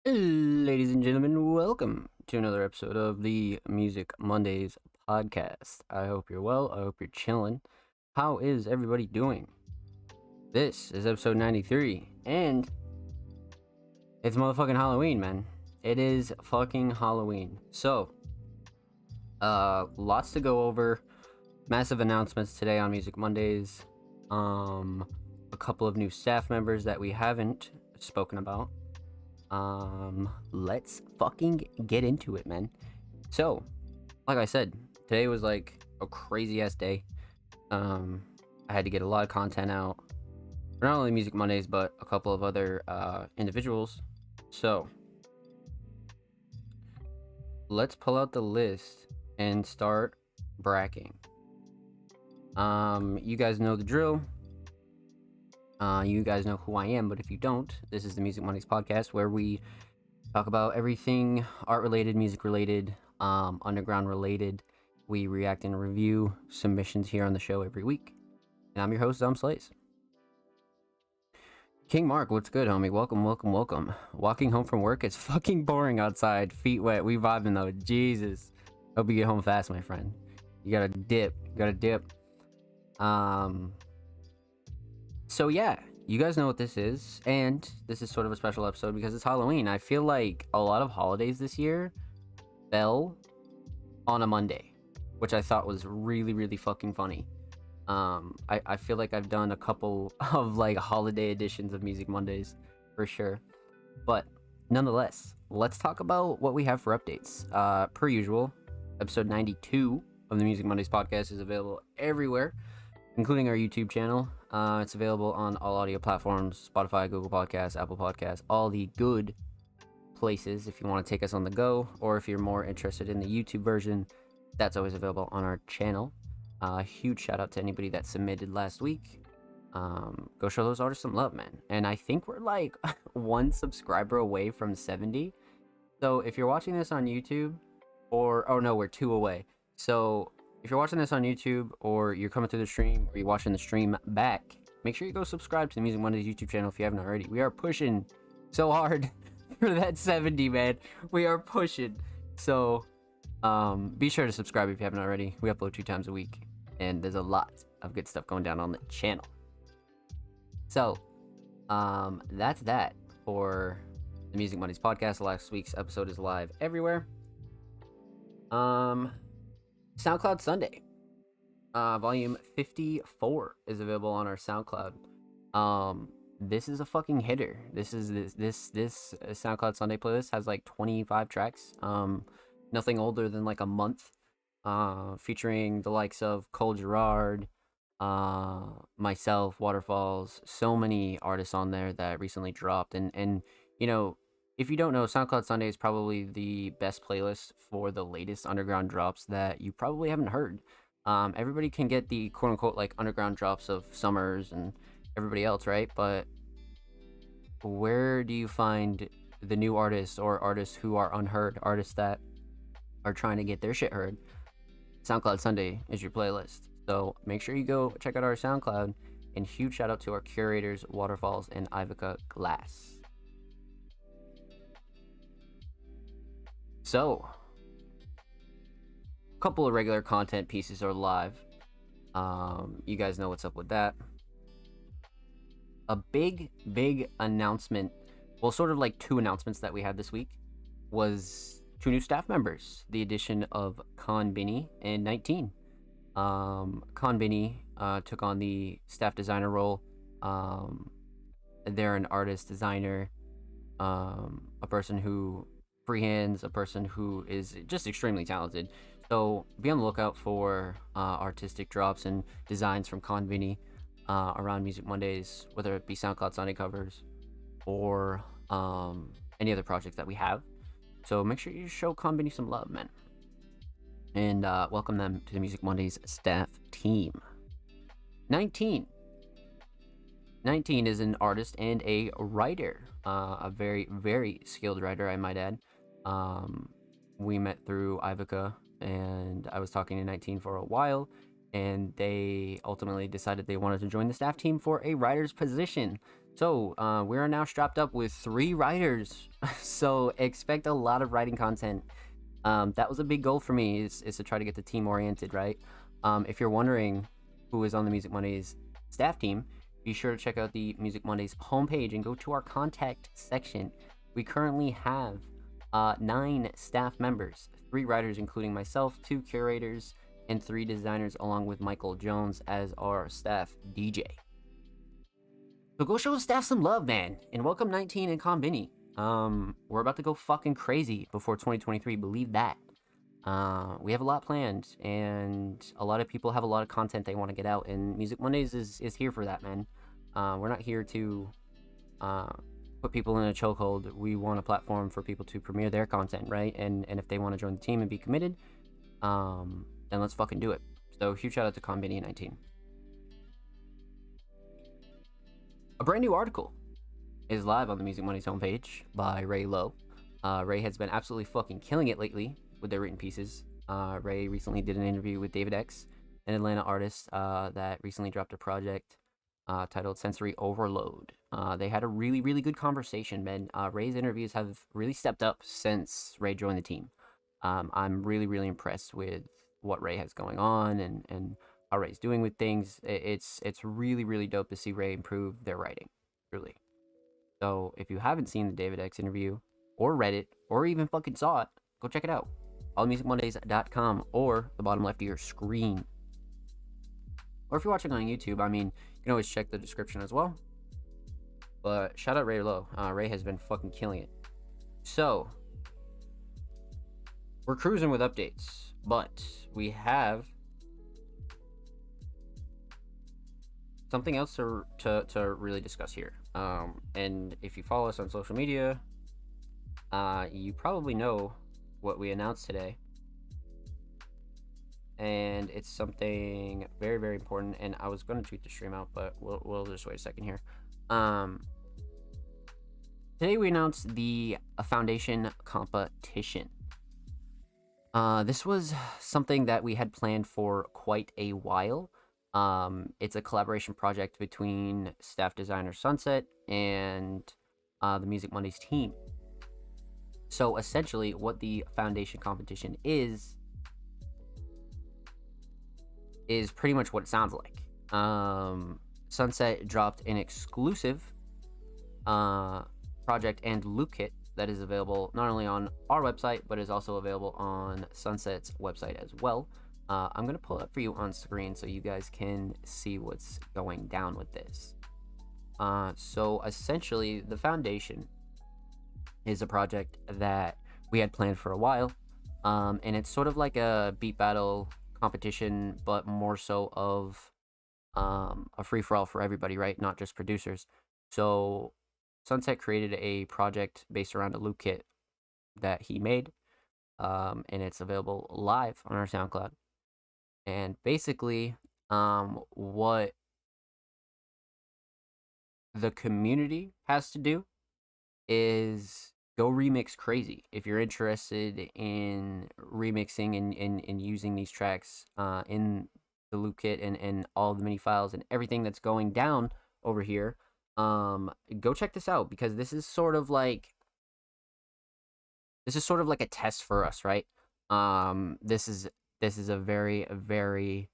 Ladies and gentlemen, welcome to another episode of the Music Mondays podcast. I hope you're well. I hope you're chilling. How is everybody doing? This is episode 93, and it's motherfucking Halloween, man. It is fucking Halloween. So, lots to go over. Massive announcements today on Music Mondays. A couple of new staff members that we haven't spoken about. Let's fucking get into it, man. So, like I said, today was like a crazy ass day. I had to get a lot of content out for not only Music Mondays, but a couple of other individuals. So, let's pull out the list and start bracking. You guys know the drill. You guys know who I am, but if you don't, this is the Music Mondays podcast where we talk about everything art related, music related, underground related. We react and review submissions here on the show every week. And I'm your host, Dom Slays. King Mark, what's good, homie? Welcome. Walking home from work, it's fucking boring outside. Feet wet. We vibing though. Jesus. Hope you get home fast, my friend. You gotta dip. So yeah, you guys know what this is, and this is sort of a special episode because it's Halloween. I feel like a lot of holidays this year fell on a Monday, which I thought was really, really fucking funny. I feel like I've done a couple of like holiday editions of Music Mondays for sure, but nonetheless, let's talk about what we have for updates. Per usual, episode 92 of the Music Mondays podcast is available everywhere, including our YouTube channel. It's available on all audio platforms: Spotify, Google Podcasts, Apple Podcasts, all the good places if you want to take us on the go, or if you're more interested in the YouTube version, that's always available on our channel. Huge shout out to anybody that submitted last week. Go show those artists some love, man. And I think we're like one subscriber away from 70. So if you're watching this on YouTube, we're 2 away. So if you're watching this on YouTube, or you're coming through the stream, or you're watching the stream back, make sure you go subscribe to the Music Mondays YouTube channel if you haven't already. We are pushing so hard for that 70, man. We are pushing. So be sure to subscribe if you haven't already. We upload 2 times a week, and there's a lot of good stuff going down on the channel. So that's that for the Music Mondays podcast. Last week's episode is live everywhere. SoundCloud Sunday, volume 54 is available on our SoundCloud. This is a fucking hitter. This SoundCloud Sunday playlist has like 25 tracks. Nothing older than like a month. Featuring the likes of Cole Girard, myself, Waterfalls, so many artists on there that recently dropped. And you know, if you don't know, SoundCloud Sunday is probably the best playlist for the latest underground drops that you probably haven't heard. Everybody can get the quote unquote like underground drops of Summers and everybody else, right? But where do you find the new artists or artists who are unheard, artists that are trying to get their shit heard? SoundCloud Sunday is your playlist. So make sure you go check out our SoundCloud, and huge shout out to our curators, Waterfalls and Ivica Glass. So, a couple of regular content pieces are live. You guys know what's up with that. A big announcement, well, sort of like 2 announcements that we had this week, was 2 new staff members. The addition of Khan Binny and 19. Khan Binny took on the staff designer role. They're an artist, designer, a person who freehands, a person who is just extremely talented. So be on the lookout for artistic drops and designs from Khan Binny around Music Mondays, whether it be SoundCloud Sunday covers or any other projects that we have. So make sure you show Khan Binny some love, man. And welcome them to the Music Mondays staff team. 19 is an artist and a writer. A very, very skilled writer, I might add. We met through Ivica, and I was talking to 19 for a while, and they ultimately decided they wanted to join the staff team for a writer's position. So, we are now strapped up with 3 writers. So, expect a lot of writing content. That was a big goal for me, is to try to get the team oriented, right? If you're wondering who is on the Music Mondays staff team, be sure to check out the Music Mondays homepage and go to our contact section. We currently have 9 staff members, 3 writers, including myself, 2 curators, and 3 designers, along with Michael Jones as our staff DJ. So go show the staff some love, man, and welcome 19 and Konbini. We're about to go fucking crazy before 2023, believe that. We have a lot planned, and a lot of people have a lot of content they want to get out, and Music Mondays is here for that, man. We're not here to put people in a chokehold. We want a platform for people to premiere their content, right? And if they want to join the team and be committed, then let's fucking do it. So huge shout out to Konbini 19. A brand new article is live on the Music Mondays homepage by Ray Lowe. Ray has been absolutely fucking killing it lately with their written pieces. Ray recently did an interview with David X, an Atlanta artist that recently dropped a project titled Sensory Overload. They had a really, really good conversation, man. Ray's interviews have really stepped up since Ray joined the team. I'm really, really impressed with what Ray has going on and how Ray's doing with things. It's really, really dope to see Ray improve their writing, truly. So if you haven't seen the David X interview, or read it, or even fucking saw it, go check it out. allmusicmondays.com or the bottom left of your screen. Or if you're watching on YouTube, I mean, you can always check the description as well. But shout out Ray Lowe. Ray has been fucking killing it. So, we're cruising with updates, but we have something else to really discuss here. And if you follow us on social media, you probably know what we announced today. And it's something very, very important. And I was going to tweet the stream out, but we'll just wait a second here. Today we announced the foundation competition. This was something that we had planned for quite a while. It's a collaboration project between staff designer Sunset and the Music Mondays team. So essentially what the foundation competition is pretty much what it sounds like. Sunset dropped an exclusive project and loop kit that is available not only on our website, but is also available on Sunset's website as well. I'm going to pull it up for you on screen so you guys can see what's going down with this. So essentially, the foundation is a project that we had planned for a while. And it's sort of like a beat battle competition, but more so of a free-for-all for everybody, right? Not just producers. So Sunset created a project based around a loop kit that he made, and it's available live on our SoundCloud. And basically, what the community has to do is go remix crazy. If you're interested in remixing and using these tracks in the loop kit and all the mini files and everything that's going down over here, go check this out, because this is sort of like a test for us, right? This is a very, very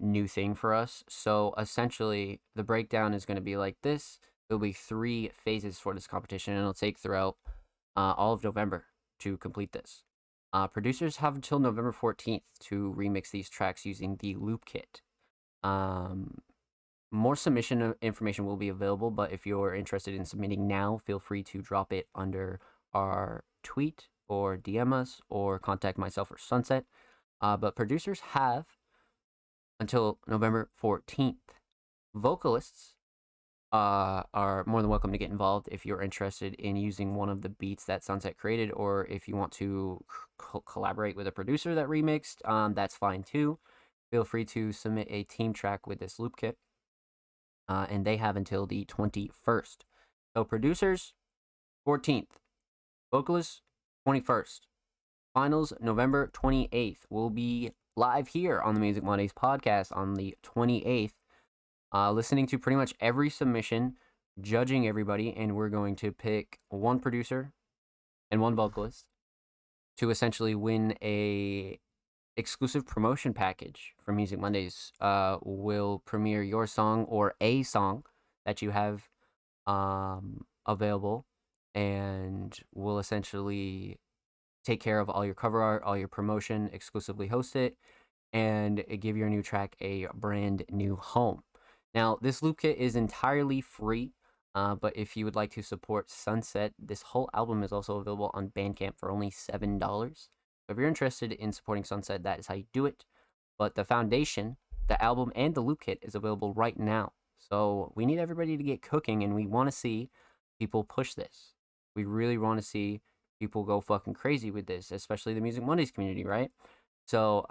new thing for us. So essentially, the breakdown is going to be like this. There'll be 3 phases for this competition, and it'll take throughout all of November to complete this. Producers have until November 14th to remix these tracks using the loop kit. More submission information will be available, but if you're interested in submitting now, feel free to drop it under our tweet or DM us or contact myself or Sunset. But producers have until November 14th. Vocalists are more than welcome to get involved if you're interested in using one of the beats that Sunset created, or if you want to collaborate with a producer that remixed, that's fine too. Feel free to submit a team track with this loop kit, and they have until the 21st. So producers, 14th. Vocalists, 21st. Finals, November 28th. We'll be live here on the Music Mondays podcast on the 28th. Listening to pretty much every submission judging everybody, and we're going to pick one producer and one vocalist to essentially win a exclusive promotion package for Music Mondays. Will premiere your song or a song that you have available, and we'll essentially take care of all your cover art, all your promotion, exclusively host it, and give your new track a brand new home. Now, this loop kit is entirely free, but if you would like to support Sunset, this whole album is also available on Bandcamp for only $7. So if you're interested in supporting Sunset, that is how you do it. But the foundation, the album, and the loop kit is available right now. So we need everybody to get cooking, and we want to see people push this. We really want to see people go fucking crazy with this, especially the Music Mondays community, right? So,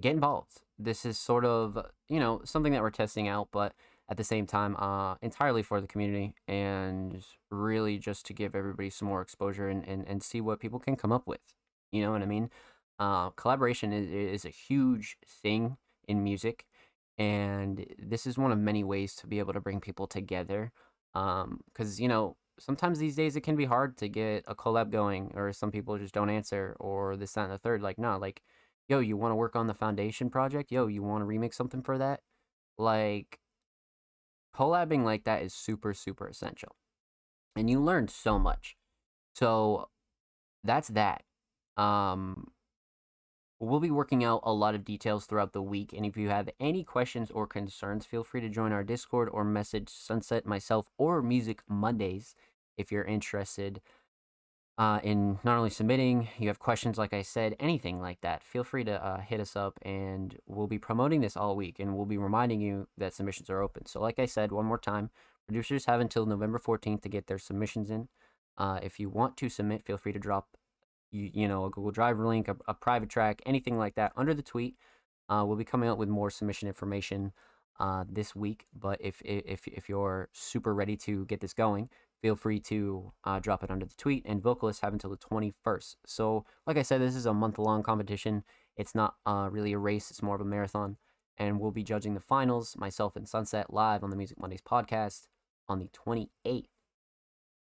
get involved. This is sort of, something that we're testing out, but at the same time, entirely for the community and really just to give everybody some more exposure and see what people can come up with. You know what I mean? Collaboration is a huge thing in music, and this is one of many ways to be able to bring people together. Because, sometimes these days it can be hard to get a collab going, or some people just don't answer, or this, that, and the third. Like, no, like, yo, you want to work on the foundation project? Yo, you want to remix something for that? Like, collabing like that is super, super essential. And you learn so much. So that's that. We'll be working out a lot of details throughout the week, and if you have any questions or concerns, feel free to join our Discord or message Sunset, myself, or Music Mondays if you're interested in not only submitting, you have questions, like I said, anything like that. Feel free to hit us up, and we'll be promoting this all week, and we'll be reminding you that submissions are open. So like I said, one more time, producers have until November 14th to get their submissions in. If you want to submit, feel free to drop a Google Drive link, a private track, anything like that under the tweet. We'll be coming out with more submission information this week, but if you're super ready to get this going, feel free to drop it under the tweet, and vocalists have until the 21st. So like I said, this is a month-long competition. It's not really a race, it's more of a marathon, and we'll be judging the finals, myself and Sunset, live on the Music Mondays podcast on the 28th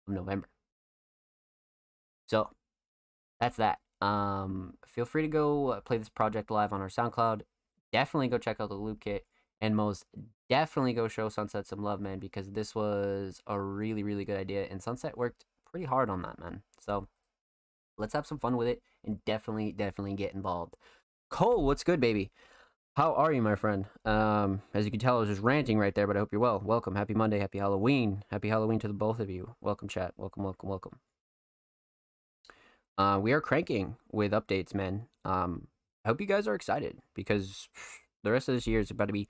of November. So that's that. Feel free to go play this project live on our SoundCloud. Definitely go check out the loop kit, and most definitely go show Sunset some love, man, because this was a really, really good idea, and Sunset worked pretty hard on that, man. So let's have some fun with it, and definitely get involved. Cole, what's good, baby? How are you, my friend? As you can tell, I was just ranting right there, but I hope you're well. Welcome. Happy Monday. Happy Halloween. Happy Halloween to the both of you. Welcome, chat. Welcome. We are cranking with updates, man. I hope you guys are excited, because the rest of this year is about to be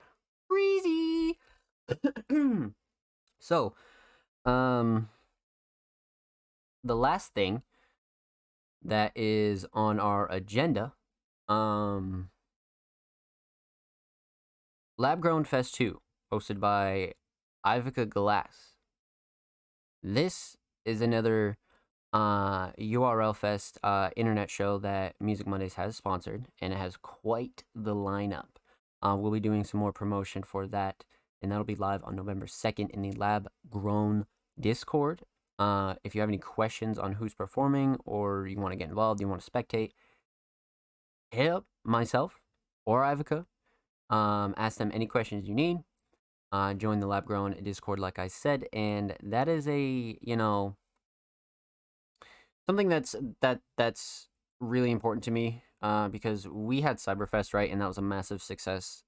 crazy. So, the last thing that is on our agenda, Lab Grown Fest 2, hosted by Ivica Glass. This is another URL Fest internet show that Music Mondays has sponsored, and it has quite the lineup. We'll be doing some more promotion for that, and that'll be live on November 2nd in the Lab Grown Discord. If you have any questions on who's performing, or you want to get involved, you want to spectate, hit up myself or Ivica. Ask them any questions you need. Join the Lab Grown Discord, like I said, and that is a, something that's really important to me, because we had Cyberfest, right, and that was a massive success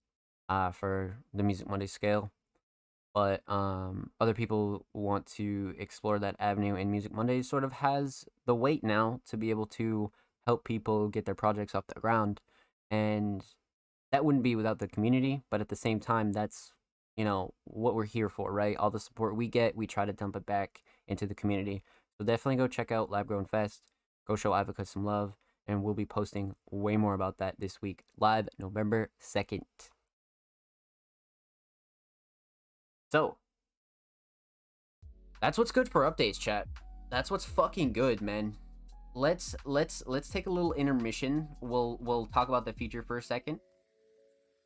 for the Music Monday scale. But other people want to explore that avenue, and Music Monday sort of has the weight now to be able to help people get their projects off the ground, and that wouldn't be without the community. But at the same time, that's what we're here for, right? All the support we get, we try to dump it back into the community. So definitely go check out Lab Grown Fest. Go show Ivica some love, and we'll be posting way more about that this week, live November 2nd. So that's what's good for updates, chat. That's what's fucking good, man. Let's take a little intermission. We'll talk about the future for a second.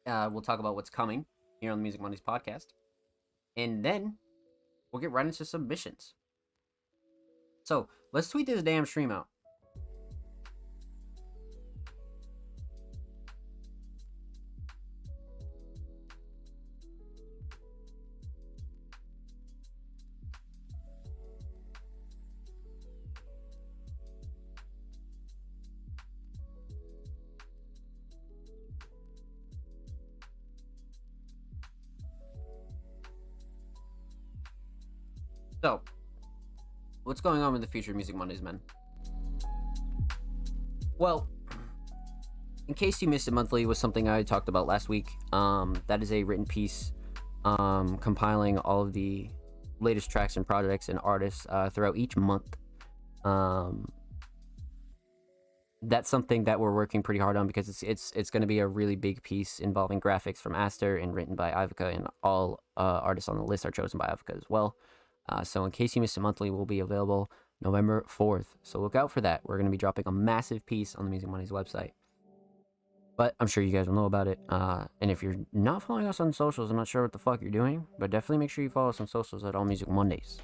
We'll talk about what's coming here on the Music Mondays podcast. and then we'll get right into submissions. So let's tweet this damn stream out. So, what's going on with the future Music Mondays, man? Well, in case you missed it, monthly was something I talked about last week. That is a written piece compiling all of the latest tracks and projects and artists throughout each month. That's something that we're working pretty hard on because it's going to be a really big piece involving graphics from Aster and written by Ivica, and all artists on the list are chosen by Ivica as well. So in case you missed it, monthly will be available November 4th. So look out for that. We're going to be dropping a massive piece on the Music Mondays website. But I'm sure you guys will know about it. And if you're not following us on socials, I'm not sure what the fuck you're doing, but definitely make sure you follow us on socials at All Music Mondays.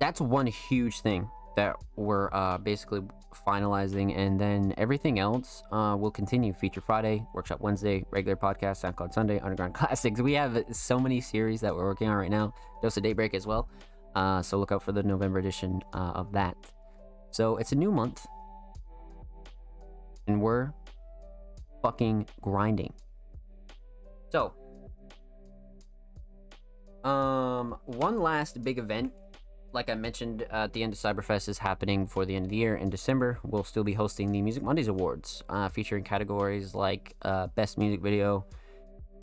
That's one huge thing that we're basically finalizing, and then everything else will continue. Feature Friday, Workshop Wednesday, regular podcast, SoundCloud Sunday, Underground Classics. We have so many series that we're working on right now. Dose of Daybreak as well. So look out for the November edition of that. So it's a new month, and we're fucking grinding. So, one last big event, like I mentioned at the end of Cyberfest, is happening for the end of the year in December. We'll still be hosting the Music Mondays Awards, featuring categories like Best Music Video,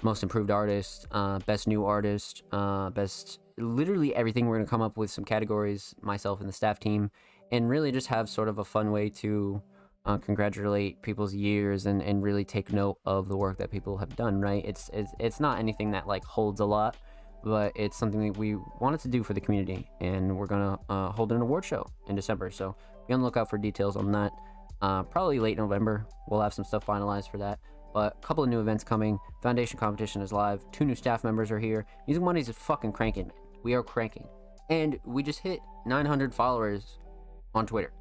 Most Improved Artist, Best New Artist, Best... Literally everything. We're going to come up with some categories, myself and the staff team, and really just have sort of a fun way to congratulate people's years and really take note of the work that people have done, right? It's not anything that like holds a lot, but it's something that we wanted to do for the community, and we're gonna hold an award show in December, so be on the lookout for details on that. Probably late November we'll have some stuff finalized for that, but a couple of new events coming. Foundation competition is live, 2 new staff members are here. Music Mondays is fucking cranking, man. We are cranking, and we just hit 900 followers on Twitter.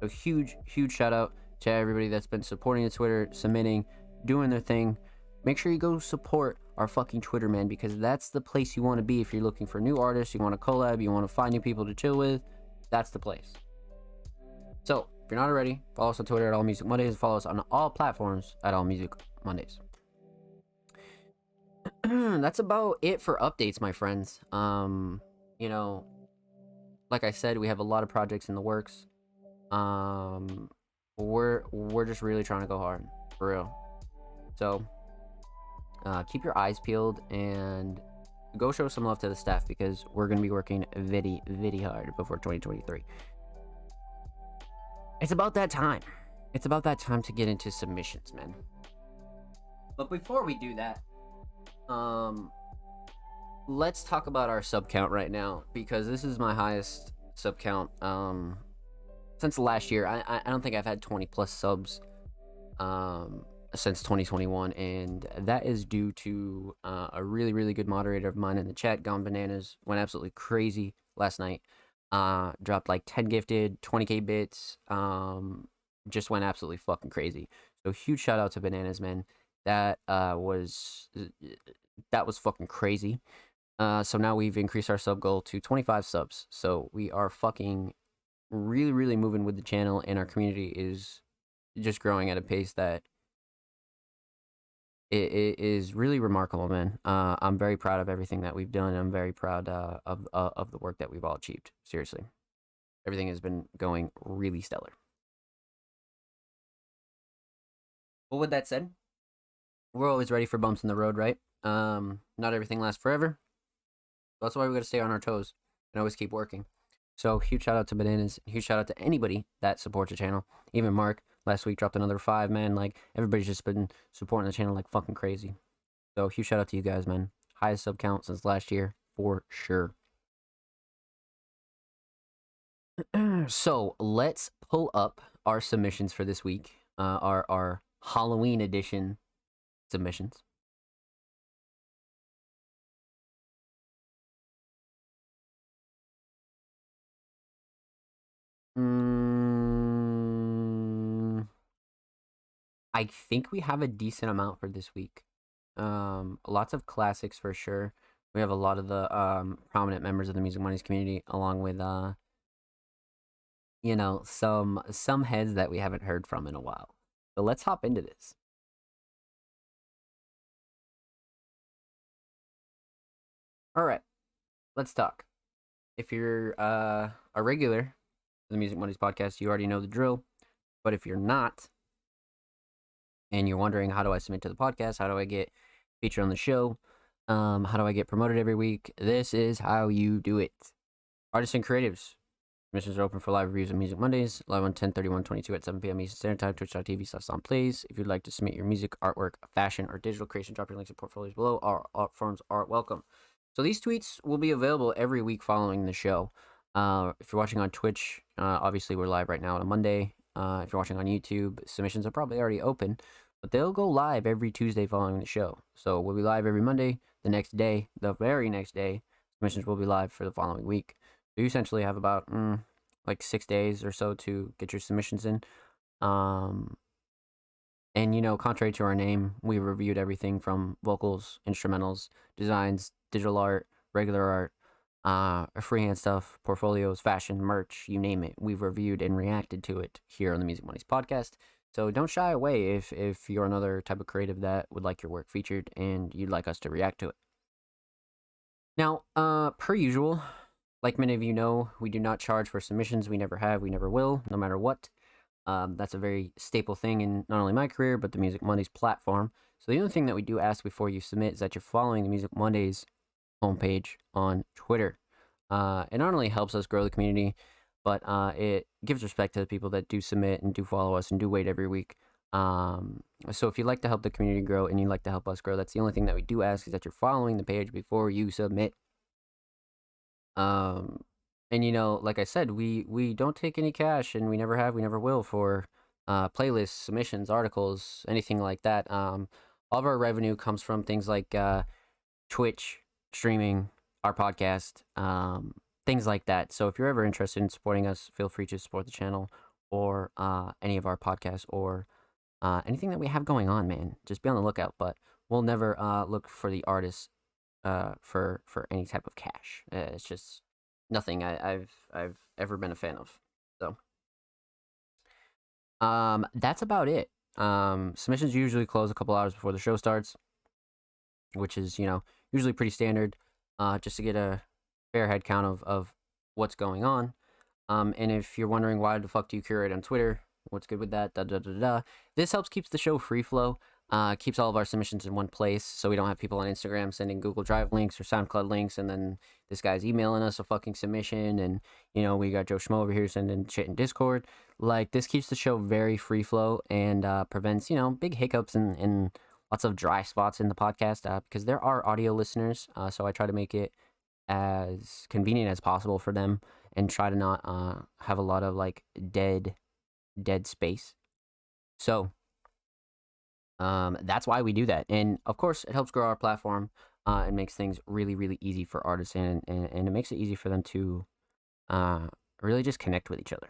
So huge shout out to everybody that's been supporting the Twitter, submitting, doing their thing. Make sure you go support our fucking Twitter, man, because that's the place you want to be if you're looking for new artists, you want to collab, you want to find new people to chill with. That's the place. So if you're not already, follow us on Twitter at All Music Mondays, and follow us on all platforms at All Music Mondays. That's about it for updates, my friends. You know, like I said, we have a lot of projects in the works. We're just really trying to go hard, for real. So keep your eyes peeled and go show some love to the staff, because we're gonna be working very hard before 2023. It's about that time. It's about that time to get into submissions, man. But before we do that, let's talk about our sub count right now, because this is my highest sub count since last year. I don't think I've had 20 plus subs since 2021, and that is due to a really good moderator of mine in the chat, Gone Bananas. Went absolutely crazy last night. Dropped like 10 gifted, 20k bits. Just went absolutely fucking crazy. So huge shout out to Bananas, man. That was fucking crazy. So now we've increased our sub goal to 25 subs. So we are fucking really moving with the channel, and our community is just growing at a pace that it is really remarkable, man. I'm very proud of everything that we've done. I'm very proud of the work that we've all achieved. Seriously, everything has been going really stellar. But with that said, we're always ready for bumps in the road, right? Not everything lasts forever. That's why we gotta stay on our toes and always keep working. So huge shout out to Bananas. Huge shout out to anybody that supports the channel. Even Mark last week dropped another 5, man. Like, everybody's just been supporting the channel like fucking crazy. So huge shout out to you guys, man. Highest sub count since last year for sure. So let's pull up our submissions for this week. Our Halloween edition submissions. I think we have a decent amount for this week. Lots of classics for sure. We have a lot of the prominent members of the Music Mondays community, along with some heads that we haven't heard from in a while. So let's hop into this. All right, let's talk. If you're a regular to the Music Mondays podcast, you already know the drill. But if you're not, and you're wondering how do I submit to the podcast, how do I get featured on the show, how do I get promoted every week, this is how you do it. Artists and creatives. Submissions are open for live reviews on Music Mondays, live on 10/31/22 at 7 p.m. Eastern Standard Time, twitch.tv/SongPlays. If you'd like to submit your music, artwork, fashion, or digital creation, drop your links and portfolios below. Our art forms are welcome. So these tweets will be available every week following the show. If you're watching on Twitch, obviously we're live right now on a Monday. If you're watching on YouTube, submissions are probably already open, but they'll go live every Tuesday following the show. So we'll be live every Monday. The next day, the very next day, submissions will be live for the following week. So you essentially have about like 6 days or so to get your submissions in. And contrary to our name, we reviewed everything from vocals, instrumentals, designs, digital art, regular art, freehand stuff, portfolios, fashion, merch, you name it. We've reviewed and reacted to it here on the Music Mondays podcast. So don't shy away if you're another type of creative that would like your work featured and you'd like us to react to it. Now, per usual, like many of you know, we do not charge for submissions. We never have, we never will, no matter what. That's a very staple thing in not only my career, but the Music Mondays platform. So the only thing that we do ask before you submit is that you're following the Music Mondays homepage on Twitter. It not only helps us grow the community, but it gives respect to the people that do submit and do follow us and do wait every week. So if you'd like to help the community grow and you'd like to help us grow, that's the only thing that we do ask is that you're following the page before you submit. And like I said, we don't take any cash, and we never have, we never will for playlists, submissions, articles, anything like that. All of our revenue comes from things like Twitch streaming, our podcast, things like that. So if you're ever interested in supporting us, feel free to support the channel or any of our podcasts or anything that we have going on, man. Just be on the lookout. But we'll never look for the artists for any type of cash. It's just nothing I've ever been a fan of. So that's about it. Submissions usually close a couple hours before the show starts, which is usually pretty standard, just to get a fair head count of what's going on. And if you're wondering why the fuck do you curate on Twitter, what's good with that? This helps keeps the show free flow. Keeps all of our submissions in one place, so we don't have people on Instagram sending Google Drive links or SoundCloud links, and then this guy's emailing us a fucking submission, and we got Joe Schmo over here sending shit in Discord. Like, this keeps the show very free flow and prevents big hiccups and lots of dry spots in the podcast because there are audio listeners, so I try to make it as convenient as possible for them and try to not have a lot of like dead space. So that's why we do that. And of course, it helps grow our platform. It makes things really, really easy for artists, and it makes it easy for them to really just connect with each other.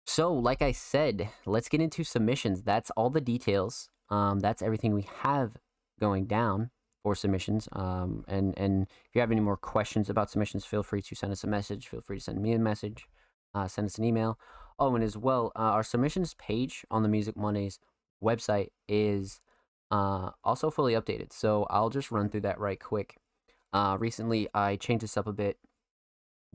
So, like I said, let's get into submissions. That's all the details. That's everything we have going down for submissions. And if you have any more questions about submissions, feel free to send us a message. Feel free to send me a message. Send us an email. Oh, and as well, our submissions page on the Music Mondays website is also fully updated. So I'll just run through that right quick. Recently, I changed this up a bit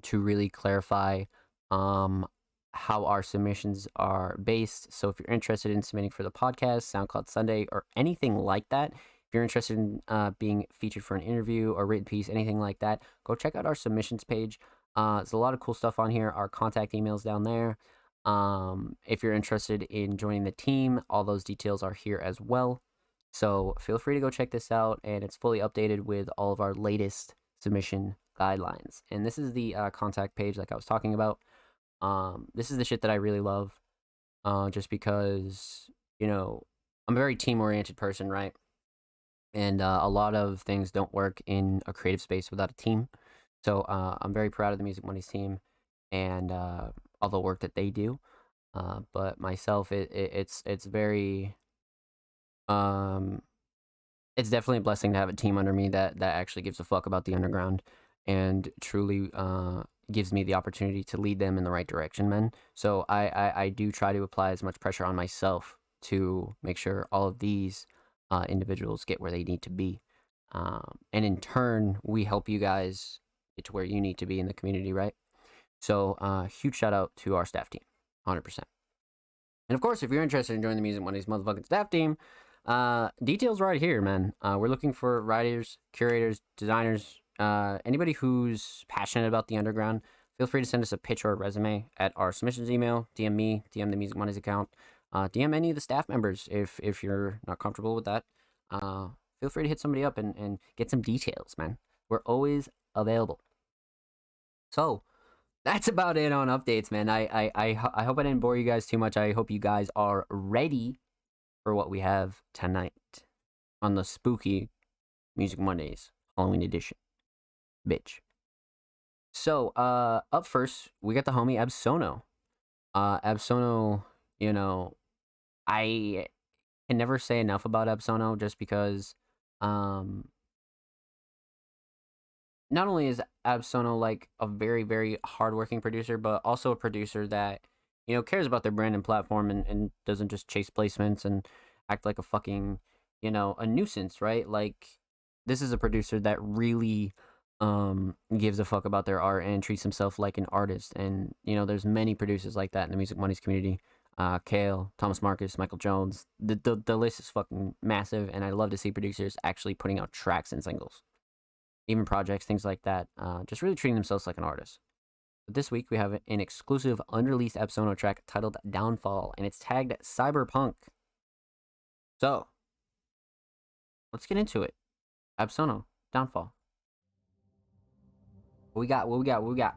to really clarify how our submissions are based. So if you're interested in submitting for the podcast, SoundCloud Sunday, or anything like that, if you're interested in being featured for an interview or written piece, anything like that, go check out our submissions page. There's a lot of cool stuff on here. Our contact emails down there. If you're interested in joining the team, all those details are here as well. So feel free to go check this out, and it's fully updated with all of our latest submission guidelines. And this is the contact page like I was talking about. This is the shit that I really love, just because, I'm a very team-oriented person, right? And a lot of things don't work in a creative space without a team. So I'm very proud of the Music Mondays team and all the work that they do. But myself, it's very um it's definitely a blessing to have a team under me that actually gives a fuck about the underground and truly gives me the opportunity to lead them in the right direction, man. So I do try to apply as much pressure on myself to make sure all of these individuals get where they need to be. And in turn, we help you guys get to where you need to be in the community, right? So huge shout out to our staff team, 100%. And of course, if you're interested in joining the Music Mondays motherfucking staff team, details right here, man. We're looking for writers, curators, designers, anybody who's passionate about the underground. Feel free to send us a pitch or a resume at our submissions email. DM me, DM the Music Mondays account, DM any of the staff members if you're not comfortable with that. Feel free to hit somebody up and get some details, man. We're always available. So that's about it on updates, man. I hope I didn't bore you guys too much. I hope you guys are ready for what we have tonight on the spooky Music Mondays Halloween edition. Bitch. So, up first, we got the homie Absolo. Absolo, you know, I can never say enough about Absolo just because, not only is Absolo like a very, very hardworking producer, but also a producer that, cares about their brand and platform and doesn't just chase placements and act like a fucking, a nuisance, right? Like, this is a producer that really gives a fuck about their art and treats himself like an artist. And, there's many producers like that in the Music Mondays community. Kale, Thomas Marcus, Michael Jones. The list is fucking massive, and I love to see producers actually putting out tracks and singles. Even projects, things like that, just really treating themselves like an artist. But this week we have an exclusive unreleased Absolo track titled Downfall, and it's tagged Cyberpunk. So, let's get into it. Absolo, Downfall. What we got?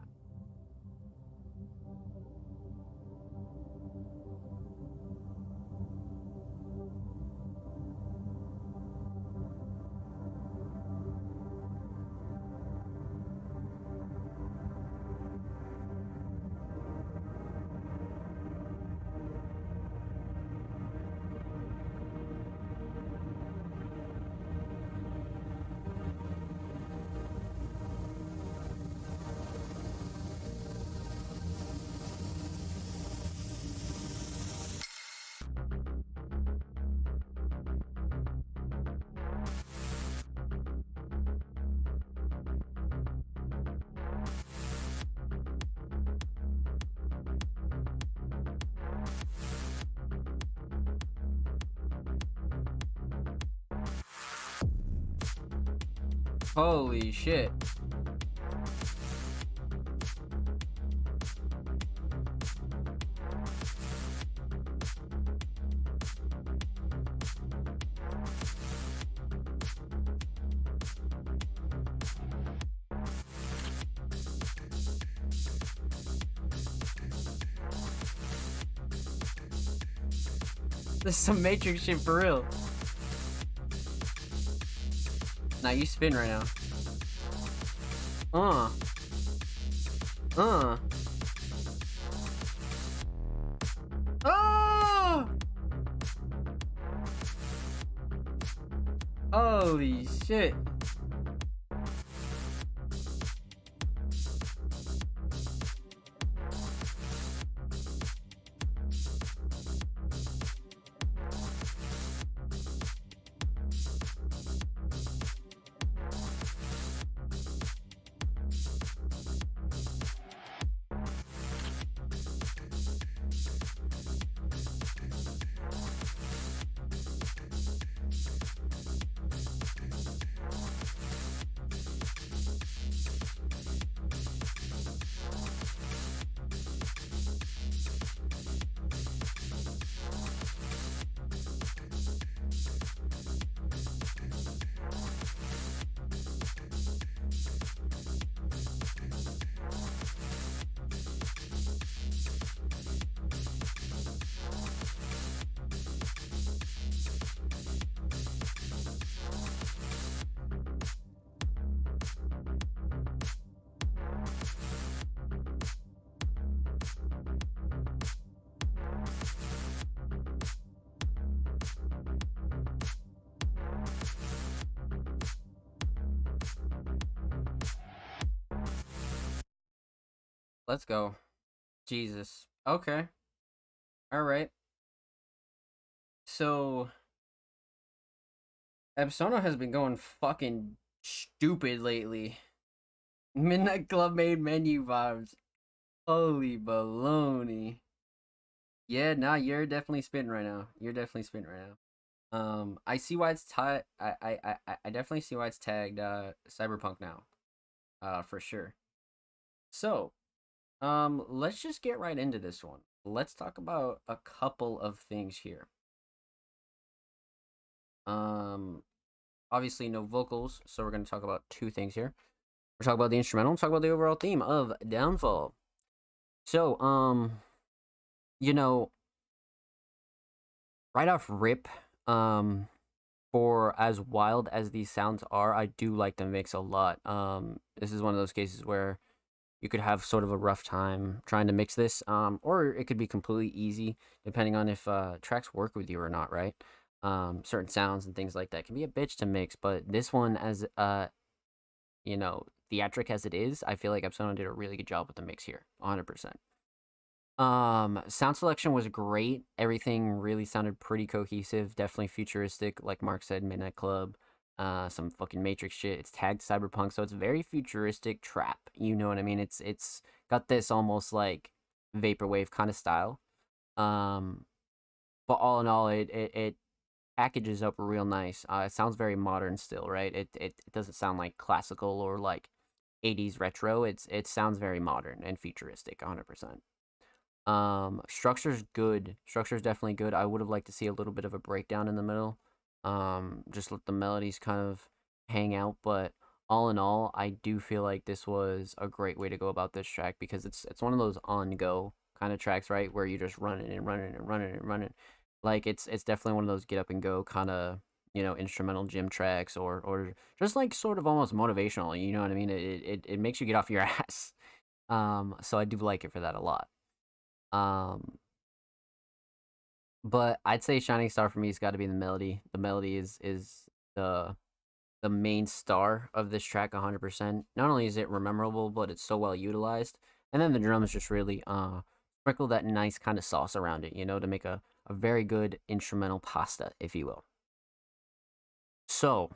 Holy shit. This is some Matrix shit for real. Nah, you spin right now. Oh! Holy shit. Let's go. Jesus. Okay. All right. So Epsono has been going fucking stupid lately. Midnight Club made menu vibes. Holy baloney. Yeah, nah, you're definitely spitting right now. You're definitely spitting right now. I see why it's tagged. I definitely see why it's tagged Cyberpunk now. For sure. So, let's just get right into this one. Let's talk about a couple of things here. Um, Obviously no vocals, so we're gonna talk about two things here. We're talking about the instrumental, talk about the overall theme of Downfall. So, you know, right off rip, for as wild as these sounds are, I do like the mix a lot. This is one of those cases where you could have sort of a rough time trying to mix this, or it could be completely easy depending on if tracks work with you or not, right? Certain sounds and things like that can be a bitch to mix, but this one, as theatric as it is, I feel like Epsono did a really good job with the mix here, 100%. Sound selection was great. Everything really sounded pretty cohesive, definitely futuristic, like Mark said, Midnight Club, some fucking Matrix shit. It's tagged cyberpunk, so it's very futuristic trap. You know what I mean? It's got this almost like vaporwave kind of style. Um, but all in all, it packages up real nice. It sounds very modern still, right? It doesn't sound like classical or like 80s retro. It sounds very modern and futuristic, 100%. Structure's good. Structure's definitely good. I would have liked to see a little bit of a breakdown in the middle. Just let the melodies kind of hang out, but all in all, I do feel like this was a great way to go about this track because it's one of those on go kind of tracks, right? Where you're just running and running and running and running. Like it's definitely one of those get up and go kind of, instrumental gym tracks or just like sort of almost motivational, you know what I mean? It makes you get off your ass. So I do like it for that a lot. Um, but I'd say shining star for me has got to be the melody. The melody is the the main star of this track 100%. Not only is it memorable, but it's so well utilized. And then the drums just really sprinkle that nice kind of sauce around it, to make a very good instrumental pasta, if you will. So,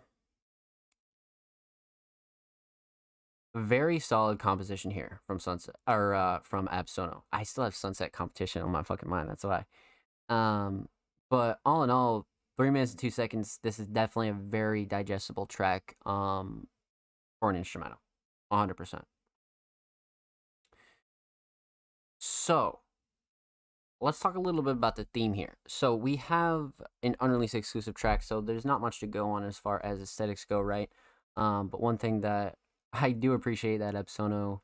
very solid composition here from Sunset or from Absono. I still have Sunset Competition on my fucking mind, that's why. Um, but all in all, 3 minutes and 2 seconds. This is definitely a very digestible track. For an instrumental, 100%. So let's talk a little bit about the theme here. So we have an unreleased exclusive track, so there's not much to go on as far as aesthetics go, right? But one thing that I do appreciate that Epsono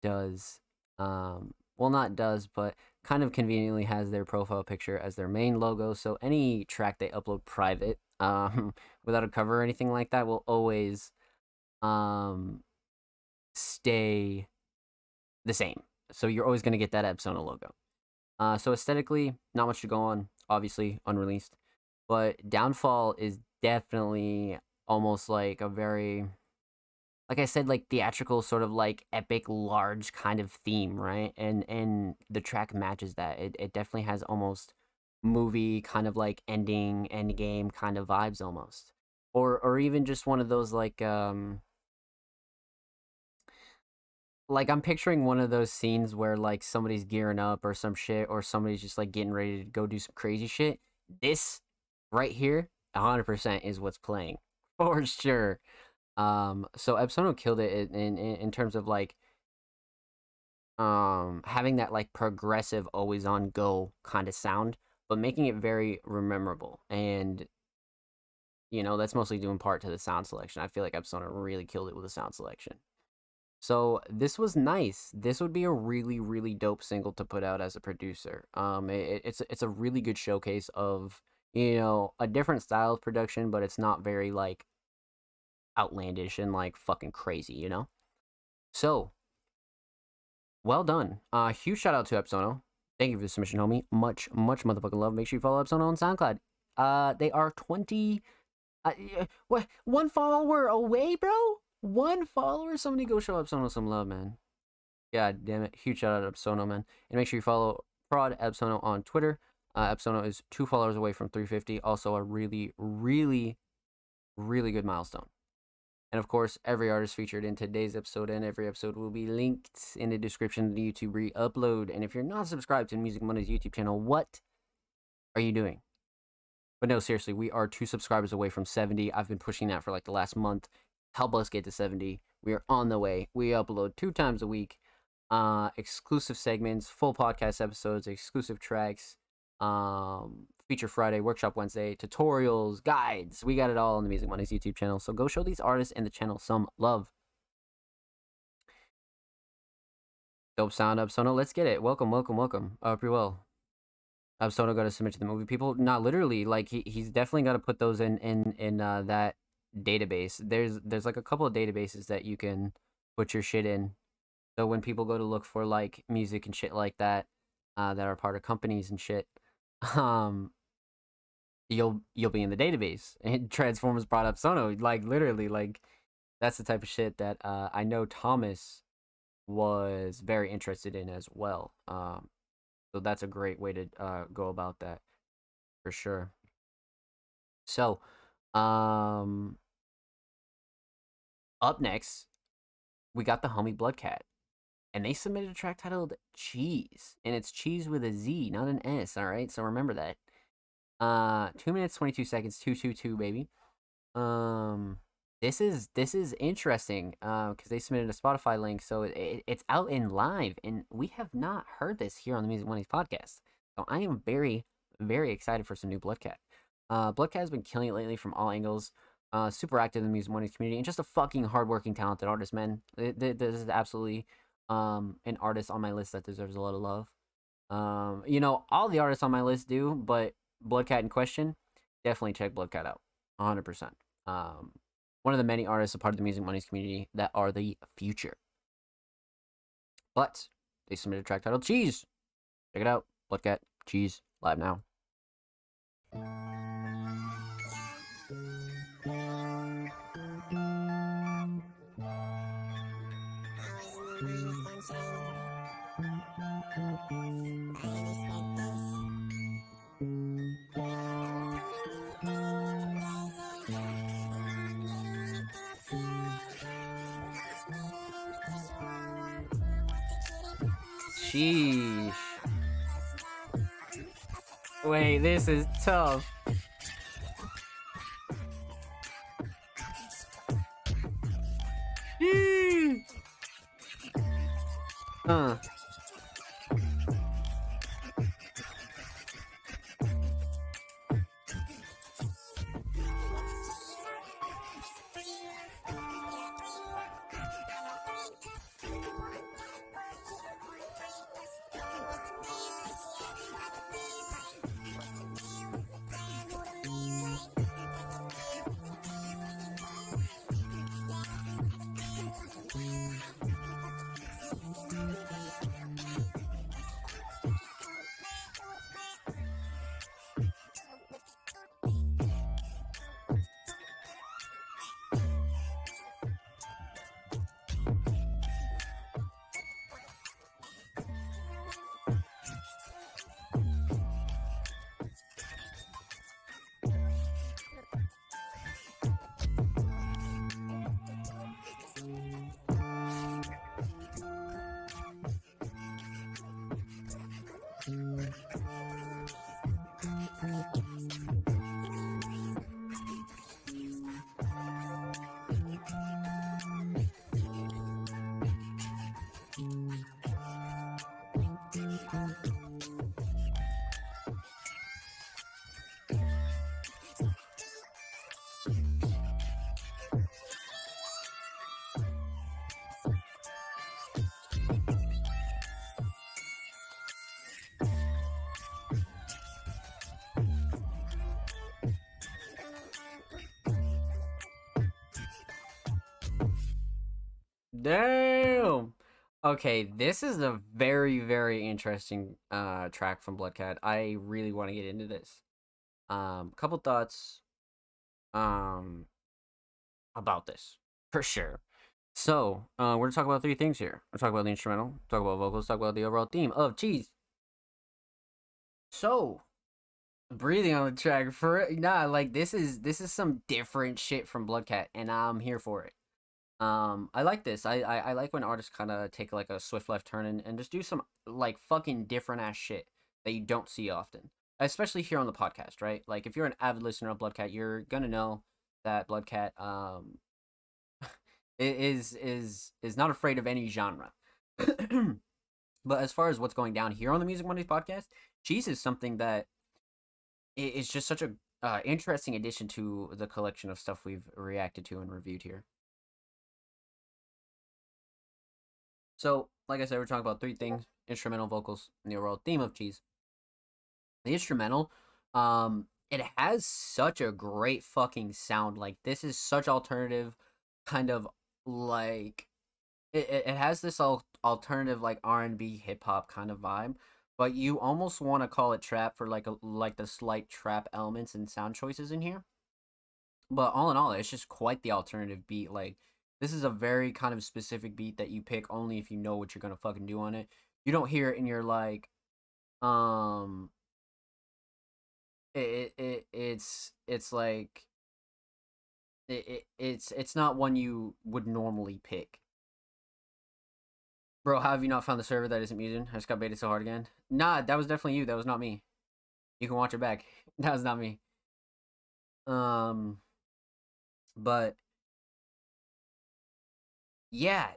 does, well, not does, but kind of conveniently has their profile picture as their main logo. So any track they upload private, without a cover or anything like that, will always um, stay the same. So you're always going to get that Epsono logo. So aesthetically, not much to go on. Obviously, unreleased, but Downfall is definitely almost like a very, like I said, like theatrical, sort of like epic, large kind of theme, right? And the track matches that. It definitely has almost movie kind of like ending, end game kind of vibes almost, or even just one of those like I'm picturing one of those scenes where like somebody's gearing up or some shit, or somebody's just like getting ready to go do some crazy shit. This right here, 100% is what's playing for sure. So Epsono killed it in terms of like having that like progressive, always on go kind of sound, but making it very memorable. And that's mostly due in part to the sound selection. I feel like Epsono really killed it with the sound selection. So this was nice. This would be a really, really dope single to put out as a producer. It's a really good showcase of a different style of production, but it's not very like outlandish and like fucking crazy, So well done. Huge shout out to Epsono. Thank you for the submission, homie. Much, much motherfucking love. Make sure you follow Epsono on SoundCloud. They are 20. What? One follower away, bro? One follower? Somebody go show Epsono some love, man. God damn it. Huge shout out to Epsono, man. And make sure you follow Prod Epsono on Twitter. Epsono is 2 followers away from 350. Also a really, really, really good milestone. And of course, every artist featured in today's episode and every episode will be linked in the description of the YouTube re-upload. And if you're not subscribed to Music Mondays YouTube channel, what are you doing? But no, seriously, we are 2 subscribers away from 70. I've been pushing that for like the last month. Help us get to 70. We are on the way. We upload 2 times a week. Exclusive segments, full podcast episodes, exclusive tracks, feature Friday, workshop Wednesday, tutorials, guides. We got it all on the Music Mondays YouTube channel. So go show these artists and the channel some love. Dope sound, Epsono. Let's get it. Welcome. Pretty well. Epsono got to submit to the movie people. Not literally. Like he's definitely got to put those in that database. There's like a couple of databases that you can put your shit in. So when people go to look for like music and shit like that, that are part of companies and shit, you'll be in the database. And Transformers brought up Sono, like literally, like that's the type of shit that I know Thomas was very interested in as well. So that's a great way to go about that for sure. So, up next, we got the homie Bloodcat. And they submitted a track titled Cheese. And it's cheese with a Z, not an S, alright? So remember that. 2 minutes, 22 seconds, 222, baby. This is interesting, because they submitted a Spotify link, so it's out in live, and we have not heard this here on the Music Mondays podcast. So I am very, very excited for some new Bloodcat. Bloodcat has been killing it lately from all angles. Super active in the Music Mondays community, and just a fucking hardworking, talented artist, man. This is absolutely an artist on my list that deserves a lot of love. All the artists on my list do, but Bloodcat in question, definitely check Bloodcat out, 100%. One of the many artists a part of the Music Mondays community that are the future. But they submitted a track titled Cheese. Check it out, Bloodcat, Cheese, live now. Sheesh. Wait, this is tough. Damn. Okay, this is a very, very interesting track from Bloodcat. I really want to get into this. Couple thoughts about this for sure. We're gonna talk about three things here. We're talk about the instrumental, talk about vocals, talk about the overall theme of Cheese. So, breathing on the track for like this is some different shit from Bloodcat, and I'm here for it. I like this. I like when artists kind of take like a swift left turn and just do some like fucking different ass shit that you don't see often, especially here on the podcast, right? Like if you're an avid listener of Bloodcat, you're gonna know that Bloodcat is not afraid of any genre. But as far as what's going down here on the Music Mondays podcast, Cheese is something that is just such a interesting addition to the collection of stuff we've reacted to and reviewed here. So, like I said, we're talking about three things: instrumental, vocals, and the overall theme of Cheese. The instrumental, it has such a great fucking sound. Like this is such alternative, kind of like it has this alternative like R&B hip hop kind of vibe, but you almost want to call it trap for like the slight trap elements and sound choices in here. But all in all, it's just quite the alternative beat. Like this is a very kind of specific beat that you pick only if you know what you're gonna fucking do on it. You don't hear it in your like um it's like it's not one you would normally pick. Bro, how have you not found the server that isn't muted? I just got baited so hard again. Nah, that was definitely you. That was not me. You can watch it back. That was not me. Um, but yeah,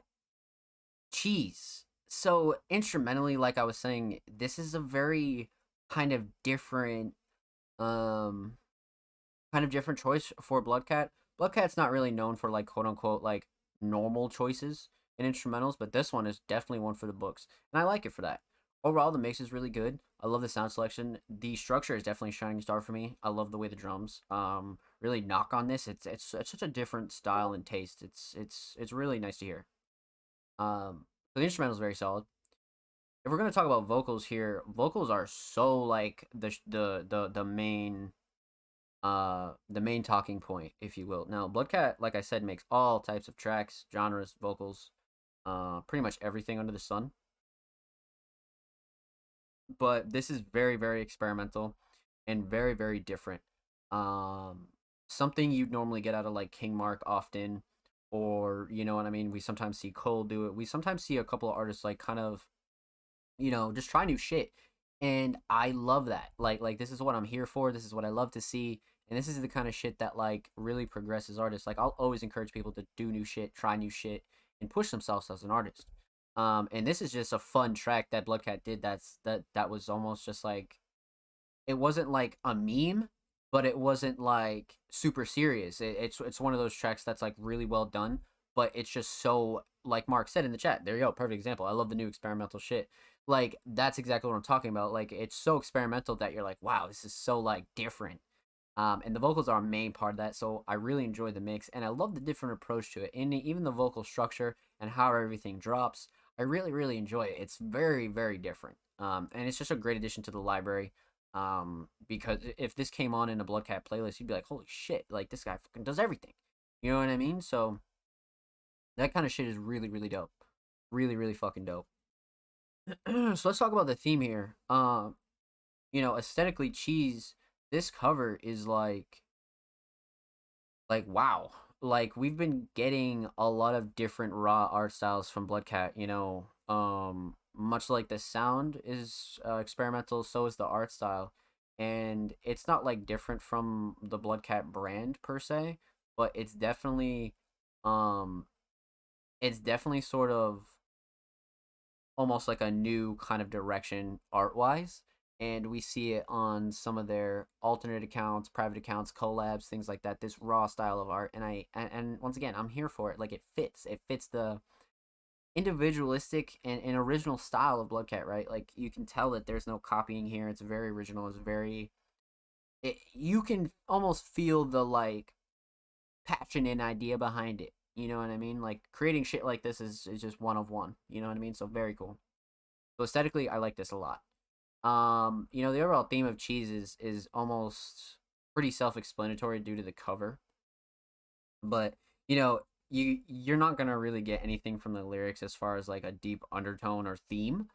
Cheese. So instrumentally, like I was saying, this is a very kind of different, um, kind of different choice for Bloodcat. Bloodcat's not really known for like quote unquote like normal choices in instrumentals, but this one is definitely one for the books, and I like it for that. Overall, the mix is really good. I love the sound selection. The structure is definitely a shining star for me. I love the way the drums really knock on this. It's such a different style and taste. It's really nice to hear. So the instrumental is very solid. If we're gonna talk about vocals here, vocals are so like the main talking point, if you will. Now, Bloodcat, like I said, makes all types of tracks, genres, vocals, pretty much everything under the sun. But this is very, very experimental and very, very different. Um, Something you'd normally get out of like King Mark often, or you know what I mean. We sometimes see Cole do it. We sometimes see a couple of artists like kind of just try new shit, and I love that. Like this is what I'm here for. This is what I love to see, and this is the kind of shit that like really progresses artists. Like I'll always encourage people to do new shit, try new shit, and push themselves as an artist. And this is just a fun track that Bloodcat did. That was almost just like it wasn't like a meme, but it wasn't like super serious. It's one of those tracks that's like really well done, but it's just so like Mark said in the chat. There you go, perfect example. I love the new experimental shit. Like that's exactly what I'm talking about. Like it's so experimental that you're like, wow, this is so like different. And the vocals are a main part of that, so I really enjoy the mix, and I love the different approach to it, and even the vocal structure and how everything drops. I really, really enjoy it. It's very, very different, and it's just a great addition to the library. Because if this came on in a Bloodcat playlist, you'd be like, holy shit, like this guy fucking does everything. You know what I mean? So that kind of shit is really, really dope. Really, really fucking dope. So let's talk about the theme here. Aesthetically, Cheese. This cover is like wow. Like we've been getting a lot of different raw art styles from Bloodcat. Much like the sound is experimental, so is the art style, and it's not like different from the Bloodcat brand per se, but um, it's definitely sort of almost like a new kind of direction art wise. And we see it on some of their alternate accounts, private accounts, collabs, things like that. This raw style of art, and once again, I'm here for it. Like it fits. It fits the individualistic and original style of Bloodcat, right? Like you can tell that there's no copying here. It's very original. You can almost feel the like passion and idea behind it. You know what I mean? Like creating shit like this is just one of one. You know what I mean? So very cool. So aesthetically, I like this a lot. The overall theme of Cheese is almost pretty self-explanatory due to the cover. But, you're not gonna really get anything from the lyrics as far as like a deep undertone or theme,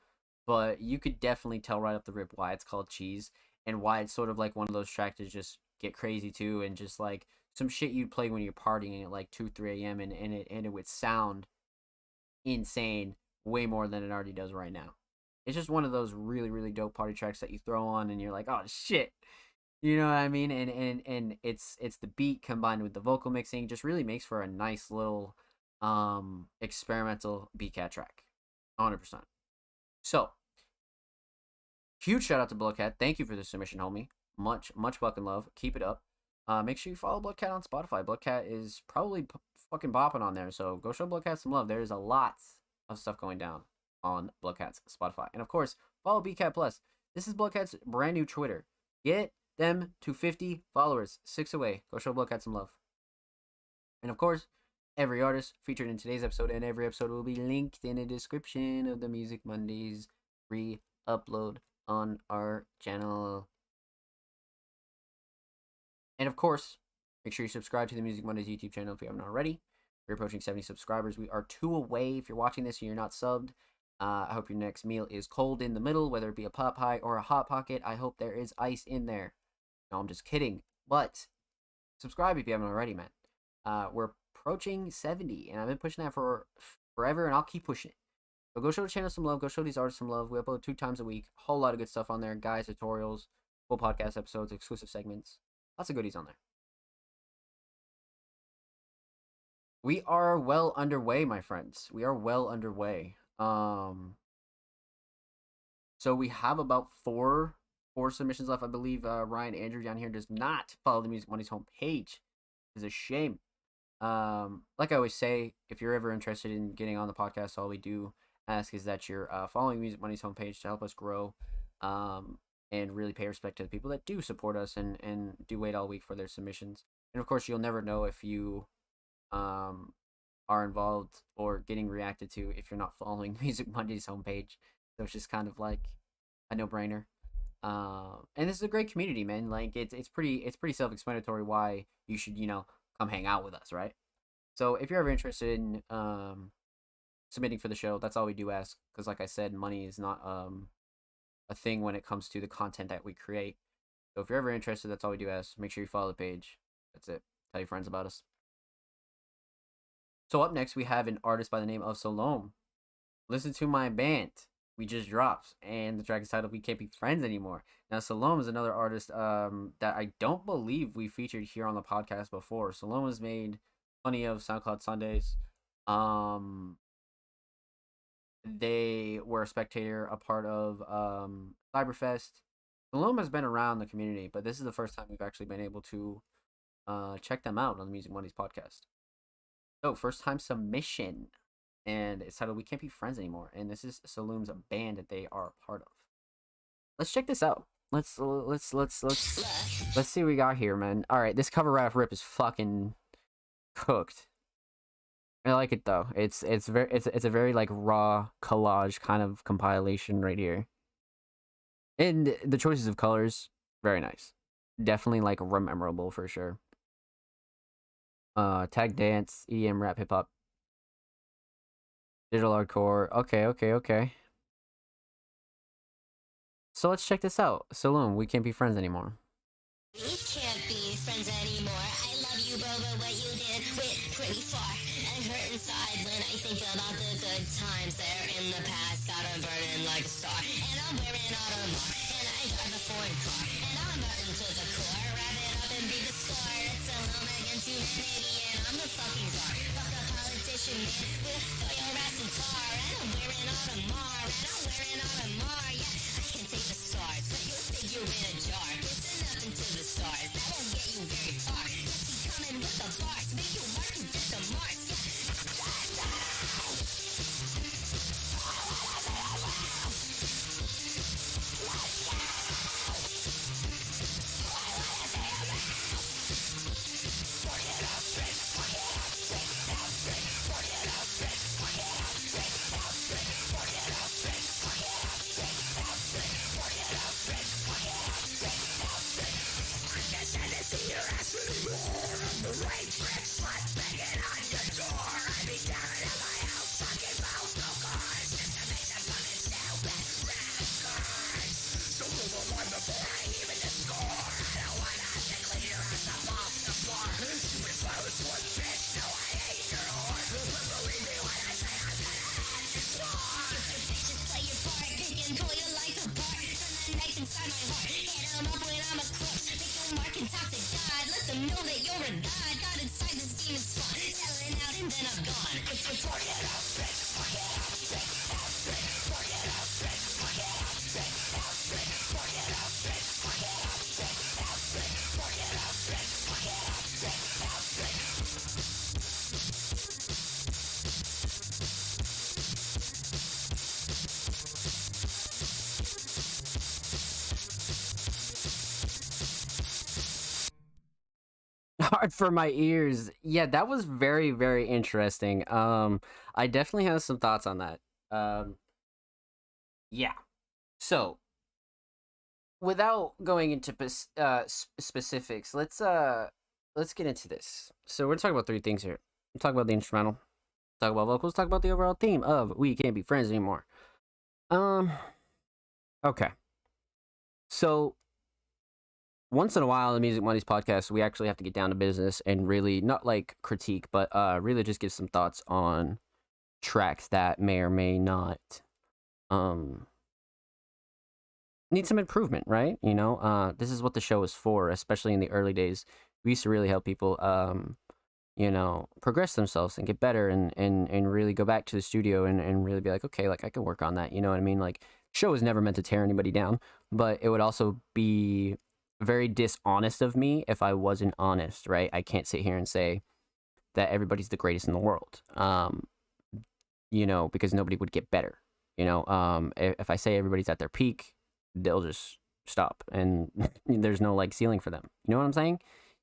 but you could definitely tell right off the rip why it's called Cheese and why it's sort of like one of those tracks to just get crazy to, and just like some shit you'd play when you're partying at like 2-3 a.m. and it would sound insane way more than it already does right now. It's just one of those really, really dope party tracks that you throw on and you're like, oh shit. You know what I mean? And it's the beat combined with the vocal mixing just really makes for a nice little experimental beat cat track. 100%. So, huge shout out to Bloodcat. Thank you for the submission, homie. Much fucking love. Keep it up. Make sure you follow Bloodcat on Spotify. Bloodcat is probably fucking bopping on there, so go show Bloodcat some love. There's a lot of stuff going down on Bloodcat's Spotify. And of course, follow BCat Plus. This is Bloodcat's brand new Twitter. Get them to 50 followers. 6 away. Go show Bloodcat some love. And of course, every artist featured in today's episode and every episode will be linked in the description of the Music Mondays re-upload on our channel. And of course, make sure you subscribe to the Music Mondays YouTube channel if you haven't already. We're approaching 70 subscribers. We are 2 away. If you're watching this and you're not subbed, I hope your next meal is cold in the middle, whether it be a pot pie or a hot pocket. I hope there is ice in there. No, I'm just kidding. But subscribe if you haven't already, man. We're approaching 70, and I've been pushing that for forever, and I'll keep pushing it. So go show the channel some love. Go show these artists some love. We upload 2 times a week. Whole lot of good stuff on there. Guys, tutorials, full podcast episodes, exclusive segments. Lots of goodies on there. We are well underway, my friends. We are well underway. So we have about four submissions left. I believe Ryan Andrew down here does not follow the Music Mondays homepage. It's a shame. Like I always say, if you're ever interested in getting on the podcast, all we do ask is that you're following Music Mondays homepage to help us grow. And really pay respect to the people that do support us and do wait all week for their submissions. And of course, you'll never know if you are involved or getting reacted to if you're not following Music Mondays homepage. So it's just kind of like a no-brainer. And this is a great community, man. Like it's pretty self-explanatory why you should, come hang out with us, right? So if you're ever interested in submitting for the show, that's all we do ask. Because like I said, money is not a thing when it comes to the content that we create. So if you're ever interested, that's all we do ask. Make sure you follow the page. That's it. Tell your friends about us. So up next, we have an artist by the name of Salome. Listen to My Band. We just dropped, and the track is titled We Can't Be Friends Anymore. Now, Salome is another artist that I don't believe we featured here on the podcast before. Salome has made plenty of SoundCloud Sundays. They were a spectator, a part of Cyberfest. Salome has been around the community, but this is the first time we've actually been able to check them out on the Music Mondays podcast. So, first time submission, and it's titled We Can't Be Friends Anymore, and this is Salome's band that they are a part of. Let's check this out. Let's see what we got here, man. All right, this cover right off rip is fucking cooked. I like it though. It's a very like raw collage kind of compilation right here. And the choices of colors, very nice. Definitely like memorable for sure. Tag dance, EDM, rap, hip hop, digital hardcore. Okay. So let's check this out. Salome, We Can't Be Friends Anymore. We can't be friends anymore. I love you, bro, but what you did went pretty far and hurt inside when I think about the good times there in the past. Got a burning like a star, and I'm wearing Audemars, and I drive a foreign car, and I'm burning to the core. Wrap it up and be the score. It's Salome against humanity, and I'm the fucking czar. Fuck a politician, man, with throw your ass in tar, and I'm wearing Audemars, yeah. I can take the stars, but you'll figure in a jar. Listen up into the stars, that won't get you very far. Just keep coming with the bars, make you work and get the marks. Play your part, pick and pull your life apart. Turn the knife inside my heart. Hit 'em up when I'm a corpse. Make your mark and toxic God. Let them know that you're a god. God inside this demon spawn. Selling out and then I'm gone. If you forget out, bitch, forget out, bitch, forget out, bitch, forget out, bitch, forget out, bitch, forget out, bitch, forget out, bitch, forget out, bitch. Hard for my ears. Yeah, that was very, very interesting. I definitely have some thoughts on that. Yeah. So, without going into specifics, let's get into this. So we're talking about three things here. We'll talk about the instrumental, talk about vocals, talk about the overall theme of "We Can't Be Friends Anymore." Um. Okay. So once in a while, in the Music Mondays podcast, we actually have to get down to business and really not like critique, but really just give some thoughts on tracks that may or may not um need some improvement, right? This is what the show is for, especially in the early days. We used to really help people progress themselves and get better and really go back to the studio and really be like, okay, like I can work on that. You know what I mean? Like, show was never meant to tear anybody down, but it would also be very dishonest of me if I wasn't honest, right? I can't sit here and say that everybody's the greatest in the world, because nobody would get better. If I say everybody's at their peak, they'll just stop and there's no like ceiling for them. You know what I'm saying?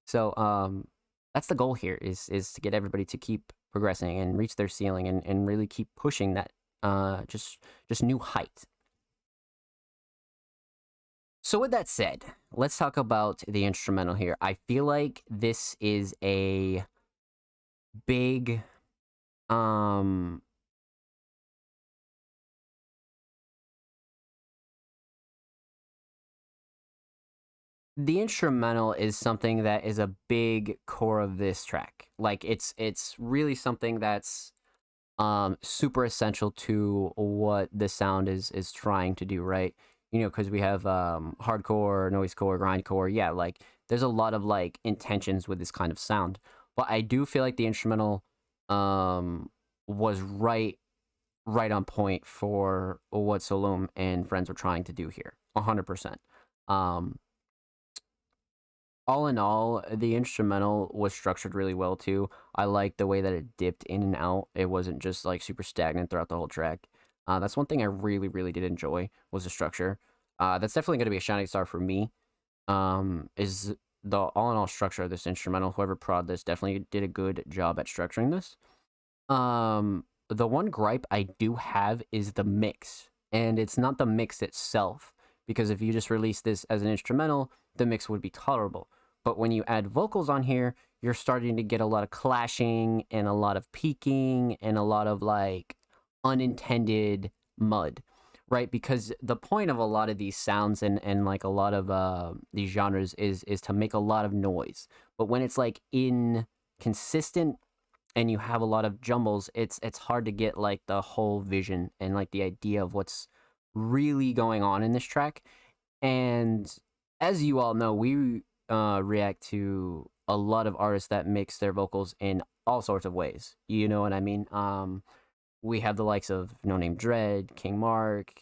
So, that's the goal here is to get everybody to keep progressing and reach their ceiling and really keep pushing that just new height. So with that said, let's talk about the instrumental here. I feel like this is a big the instrumental is something that is a big core of this track. Like it's really something that's super essential to what the sound is trying to do, right? Because we have hardcore, noisecore, grindcore. Yeah, like there's a lot of like intentions with this kind of sound. But I do feel like the instrumental was right on point for what Solum and friends were trying to do here. 100%. All in all, the instrumental was structured really well too. I like the way that it dipped in and out. It wasn't just like super stagnant throughout the whole track. That's one thing I really, really did enjoy was the structure. That's definitely going to be a shining star for me. Is the all in all structure of this instrumental. Whoever prod this definitely did a good job at structuring this. The one gripe I do have is the mix, and it's not the mix itself, because if you just release this as an instrumental, the mix would be tolerable. But when you add vocals on here, you're starting to get a lot of clashing and a lot of peaking and a lot of like unintended mud, right? Because the point of a lot of these sounds and like a lot of these genres is to make a lot of noise. But when it's like inconsistent and you have a lot of jumbles, it's hard to get like the whole vision and like the idea of what's really going on in this track. And as you all know, we react to a lot of artists that mix their vocals in all sorts of ways. You know what I mean? We have the likes of No Name Dread, King Mark,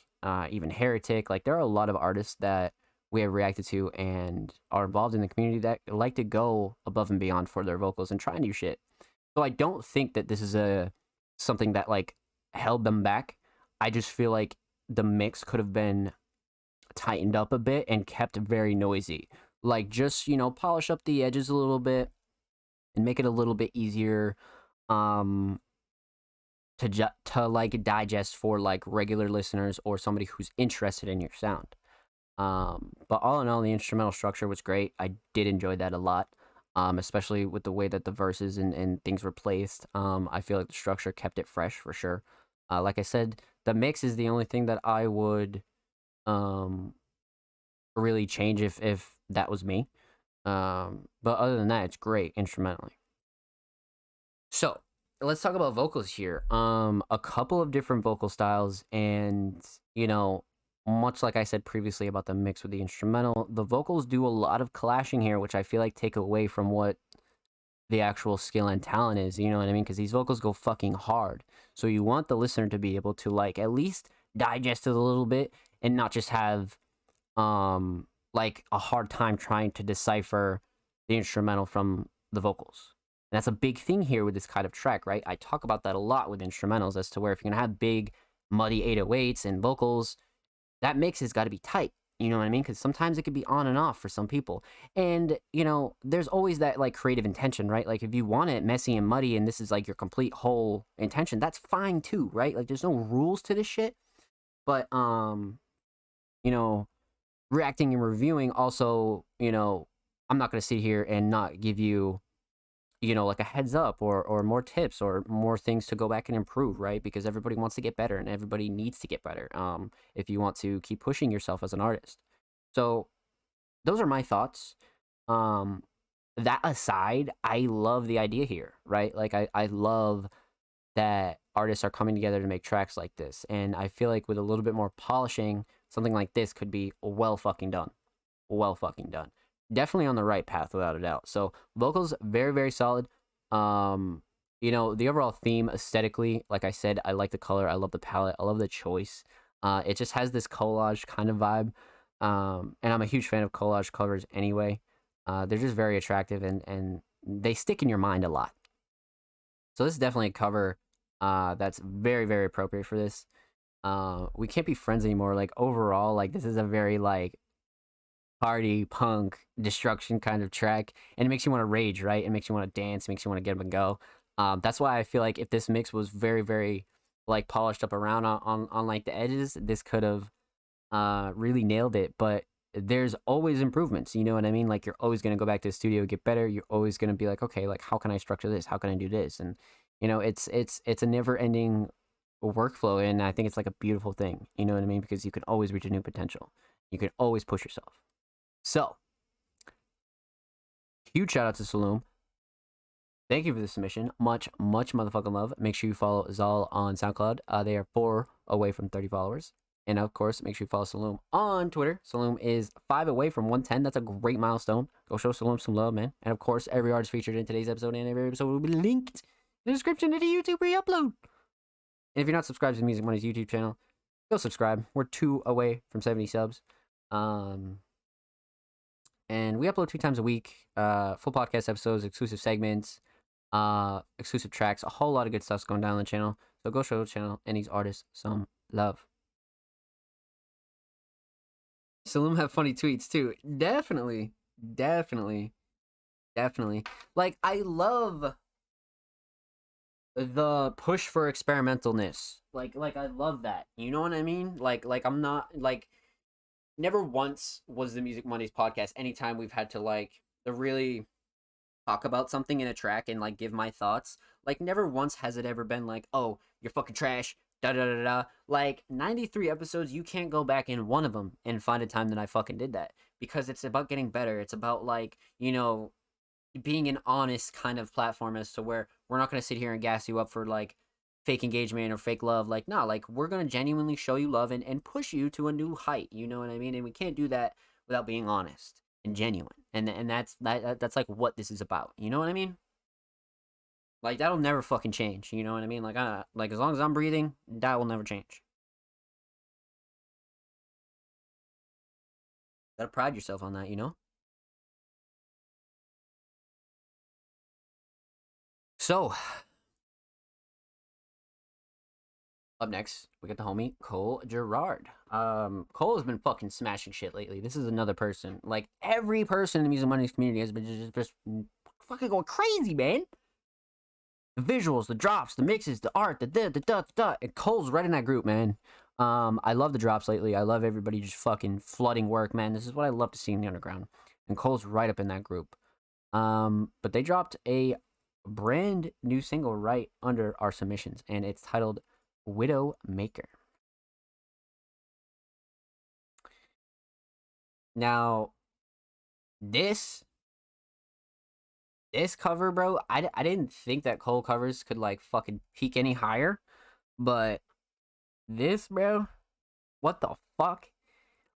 even Heretic. Like, there are a lot of artists that we have reacted to and are involved in the community that like to go above and beyond for their vocals and try new shit. So I don't think that this is something that like held them back. I just feel like the mix could have been tightened up a bit and kept very noisy. Like, just, polish up the edges a little bit and make it a little bit easier to like digest for like regular listeners or somebody who's interested in your sound. But all in all, the instrumental structure was great. I did enjoy that a lot, especially with the way that the verses and things were placed. I feel like the structure kept it fresh for sure. Like I said, the mix is the only thing that I would really change if that was me. But other than that, it's great instrumentally. So let's talk about vocals here. A couple of different vocal styles, and you know, much like I said previously about the mix with the instrumental, the vocals do a lot of clashing here, which I feel like take away from what the actual skill and talent is. You know what I mean? Because these vocals go fucking hard. So you want the listener to be able to like at least digest it a little bit and not just have like a hard time trying to decipher the instrumental from the vocals. And that's a big thing here with this kind of track, right? I talk about that a lot with instrumentals as to where if you're gonna have big, muddy 808s and vocals, that mix has got to be tight. You know what I mean? Because sometimes it could be on and off for some people. And, you know, there's always that like creative intention, right? Like if you want it messy and muddy and this is like your complete whole intention, that's fine too, right? Like there's no rules to this shit. But you know, reacting and reviewing also, you know, I'm not going to sit here and not give you, you know, like a heads up or more tips or more things to go back and improve, right? Because everybody wants to get better and everybody needs to get better if you want to keep pushing yourself as an artist. So those are my thoughts. um that aside, I love the idea here, right? Like I love that artists are coming together to make tracks like this. And I feel like with a little bit more polishing, something like this could be well fucking done. Well fucking done. Definitely on the right path without a doubt. So vocals very, very solid. Um, you know, the overall theme aesthetically, like I said, I like the color, I love the palette, I love the choice. It just has this collage kind of vibe. And I'm a huge fan of collage covers anyway. They're just very attractive and they stick in your mind a lot. So this is definitely a cover that's very, very appropriate for this. We can't be friends anymore. Like overall, like this is a very like party punk destruction kind of track, and it makes you want to rage, right? It makes you want to dance, makes you want to get up and go. That's why I feel like if this mix was very, very like polished up around on like the edges, this could have really nailed it. But there's always improvements, you know what I mean? Like you're always gonna go back to the studio, get better. You're always gonna be like, okay, like how can I structure this? How can I do this? And you know, it's a never ending workflow, and I think it's like a beautiful thing. You know what I mean? Because you can always reach a new potential. You can always push yourself. So huge shout out to Saloom. Thank you for the submission. Much, much motherfucking love. Make sure you follow Zal on SoundCloud. They are 4 away from 30 followers. And of course, make sure you follow Saloom on Twitter. Saloom is 5 away from 110. That's a great milestone. Go show Saloom some love, man. And of course, every artist featured in today's episode and every episode will be linked in the description of the YouTube re-upload. And if you're not subscribed to the Music Money's YouTube channel, go subscribe. We're 2 away from 70 subs. And we upload 2 times a week. Full podcast episodes, exclusive segments, exclusive tracks, a whole lot of good stuff's going down on the channel. So go show the channel and these artists some love. Saloom have funny tweets too. Definitely, definitely, definitely. Like I love the push for experimentalness. Like I love that. You know what I mean? Like I'm not like never once was the Music Mondays podcast anytime we've had to like the really talk about something in a track and like give my thoughts. Like never once has it ever been like, oh, you're fucking trash. Da da da da. Like 93 episodes, you can't go back in one of them and find a time that I fucking did that because it's about getting better. It's about like you know being an honest kind of platform as to where we're not gonna sit here and gas you up for like fake engagement or fake love. Like no, like we're gonna genuinely show you love and push you to a new height. You know what I mean? And we can't do that without being honest and genuine. And that's like what this is about. You know what I mean? Like that'll never fucking change. You know what I mean? Like as long as I'm breathing, that will never change. Gotta pride yourself on that, you know? So up next, we got the homie Cole Gerard. Cole has been fucking smashing shit lately. This is another person. Like every person in the Music Mondays community has been just fucking going crazy, man. The visuals, the drops, the mixes, the art, the. And Cole's right in that group, man. I love the drops lately. I love everybody just fucking flooding work, man. This is what I love to see in the underground. And Cole's right up in that group. But they dropped a brand new single right under our submissions, and it's titled Widow Maker. Now, this this cover, bro, I didn't think that Cole covers could like fucking peak any higher, but this, bro, what the fuck?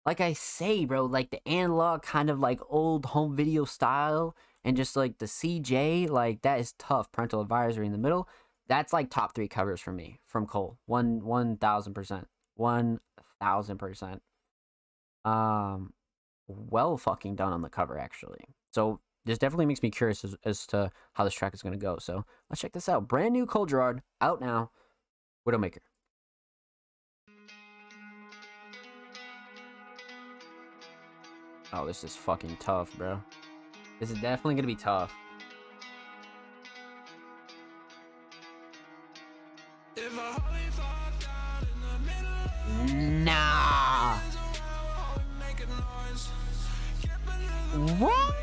Like I say, bro, like the analog kind of like old home video style and just like the CJ, like that is tough. Parental advisory in the middle. That's like top 3 covers for me from Cole. 1000%. 1000%. Well fucking done on the cover actually. So this definitely makes me curious as to how this track is gonna go. So let's check this out. Brand new Cole Girard, out now. Widowmaker. Oh, this is fucking tough, bro. This is definitely gonna be tough. Nah. What?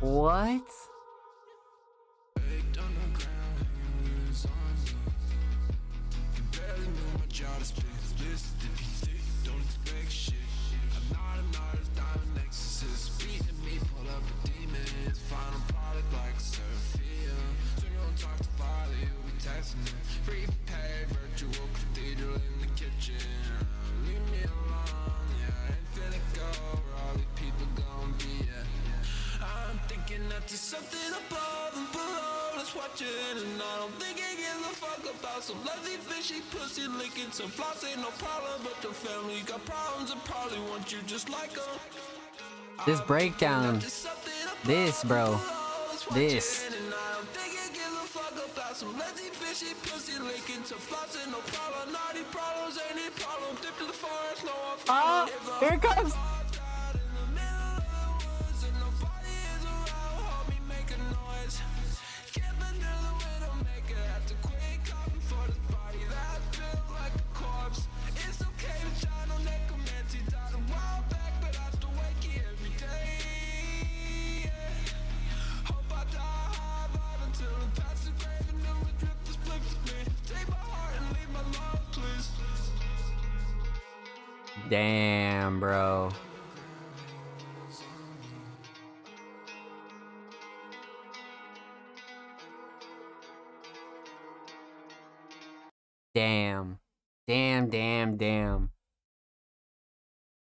What? Something above and below that's watching, and I don't think it gives a fuck about some lazy fishy pussy licking. Some flaws ain't no problem, but your family got problems and probably want you just like them. This breakdown, this, bro, this. Some lazy fishy pussy licking. Some flaws ain't no problem, naughty problems ain't any problem. Dip to the forest, no one. Ah, here it comes. Damn, bro. Damn. Damn.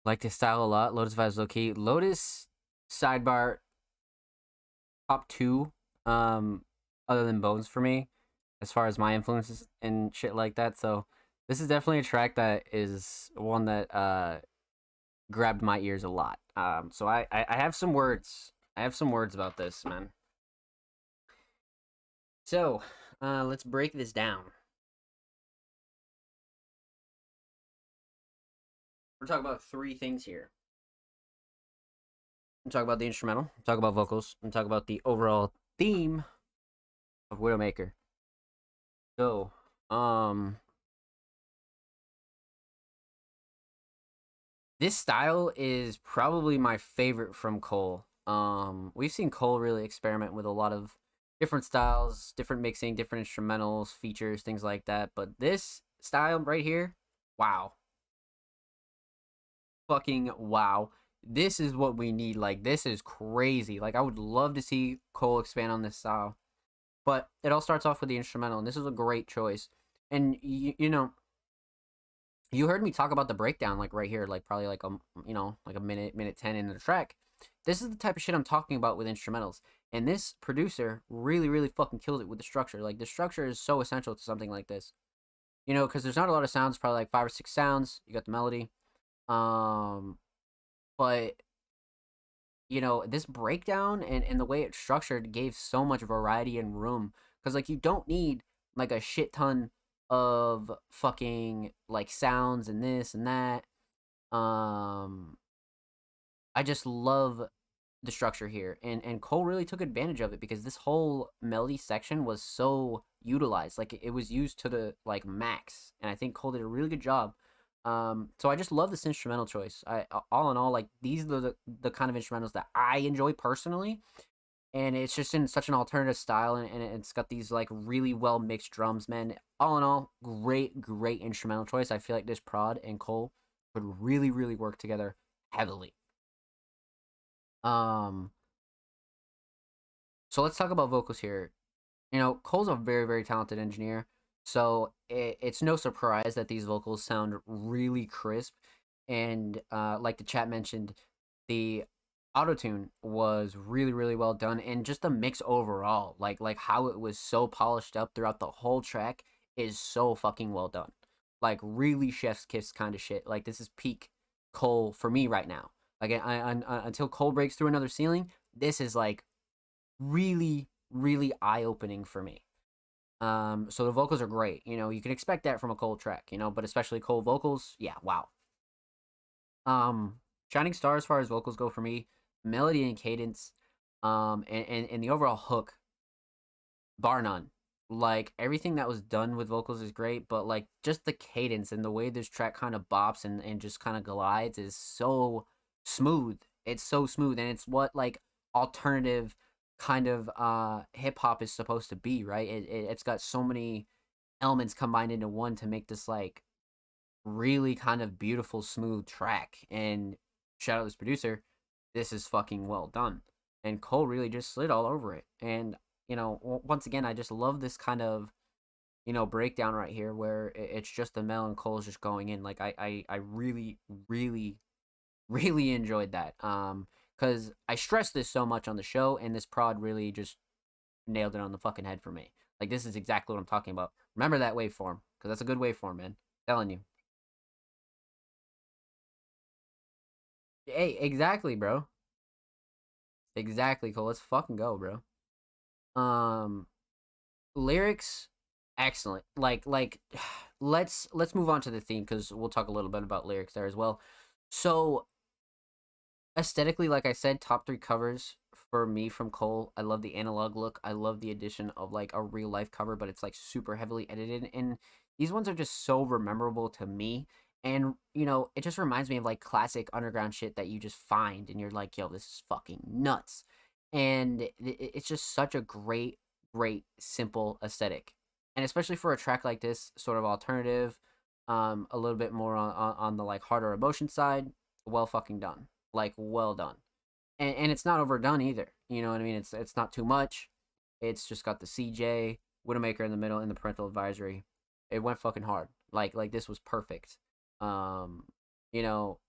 Like this style a lot. Lotus vibes low key. Lotus sidebar top 2 other than Bones for me as far as my influences and shit like that. So this is definitely a track that is one that grabbed my ears a lot. So I have some words. I have some words about this, man. So let's break this down. We're talking about 3 things here. I'm talking about the instrumental. I'm talking about vocals. I'm talking about the overall theme of Widowmaker. So, this style is probably my favorite from Cole. We've seen Cole really experiment with a lot of different styles, different mixing, different instrumentals, features, things like that. But this style right here, wow. Fucking wow. This is what we need. Like, this is crazy. Like, I would love to see Cole expand on this style. But it all starts off with the instrumental, and this is a great choice. And, you know, you heard me talk about the breakdown, like, right here, like, probably, like, like a minute 10 in the track. This is the type of shit I'm talking about with instrumentals. And this producer really fucking killed it with the structure. Like, the structure is so essential to something like this. You know, because there's not a lot of sounds, probably, like, 5 or 6 sounds. You got the melody. But, you know, this breakdown and the way it's structured gave so much variety and room. Because, like, you don't need, like, a shit ton of fucking, like, sounds and this and that. I just love the structure here. And Cole really took advantage of it because this whole melody section was so utilized. Like, it was used to the, like, max. And I think Cole did a really good job So I just love this instrumental choice. All in all, like these are the kind of instrumentals that I enjoy personally, and it's just in such an alternative style, and it's got these like really well mixed drums, man. All in all, great instrumental choice. I feel like this prod and Cole would really work together heavily. Um, so let's talk about vocals here. You know, Cole's a very talented engineer, so it's no surprise that these vocals sound really crisp. And like the chat mentioned, the autotune was really well done, and just the mix overall, like how it was so polished up throughout the whole track is so fucking well done. Like really chef's kiss kind of shit. Like this is peak Cole for me right now. Like until Cole breaks through another ceiling, this is like really eye opening for me. So the vocals are great. You know, you can expect that from a Cole track, you know, but especially Cole vocals, yeah, wow. Um, Shining Star as far as vocals go for me, melody and cadence, and the overall hook, bar none. Like everything that was done with vocals is great, but like just the cadence and the way this track kind of bops and just kind of glides is so smooth. It's so smooth, and it's what like alternative kind of hip hop is supposed to be, right? It's got so many elements combined into one to make this like really kind of beautiful smooth track. And shout out this producer, this is fucking well done. And Cole really just slid all over it. And you know, once again, I just love this kind of, you know, breakdown right here where it's just the Mel and Cole's just going in. Like I really really enjoyed that. Because I stressed this so much on the show, and this prod really just nailed it on the fucking head for me. Like this is exactly what I'm talking about. Remember that waveform, because that's a good waveform, man. Telling you. Hey, exactly, bro. Exactly, Cole. Let's fucking go, bro. Um, Lyrics, excellent. Like, let's move on to the theme because we'll talk a little bit about lyrics there as well. So aesthetically, like I said, top three covers for me from Cole. I love the analog look. I love the addition of like a real life cover, but it's like super heavily edited. And these ones are just so memorable to me. And you know, it just reminds me of like classic underground shit that you just find, and you're like, yo, this is fucking nuts. And it's just such a great simple aesthetic, and especially for a track like this, sort of alternative, a little bit more on the like harder emotion side. Well fucking done, like well done. And it's not overdone either. You know what I mean? It's not too much. It's just got the CJ Widowmaker in the middle and the parental advisory. It went fucking hard. Like this was perfect. Um, you know,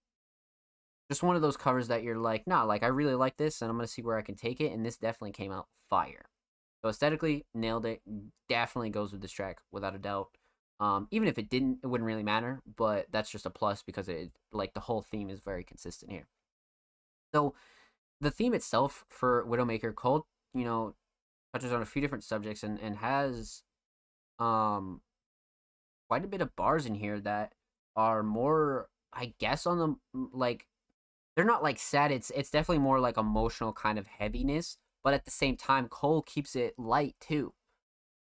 just one of those covers that you're like, nah, like I really like this, and I'm gonna see where I can take it. And this definitely came out fire. So aesthetically, nailed it. Definitely goes with this track without a doubt. Even if it didn't, it wouldn't really matter. But that's just a plus because it like the whole theme is very consistent here. So the theme itself for Widowmaker Cult, you know, touches on a few different subjects and has um quite a bit of bars in here that are more, I guess, on the like they're not like sad. It's definitely more like emotional kind of heaviness, but at the same time, Cole keeps it light too,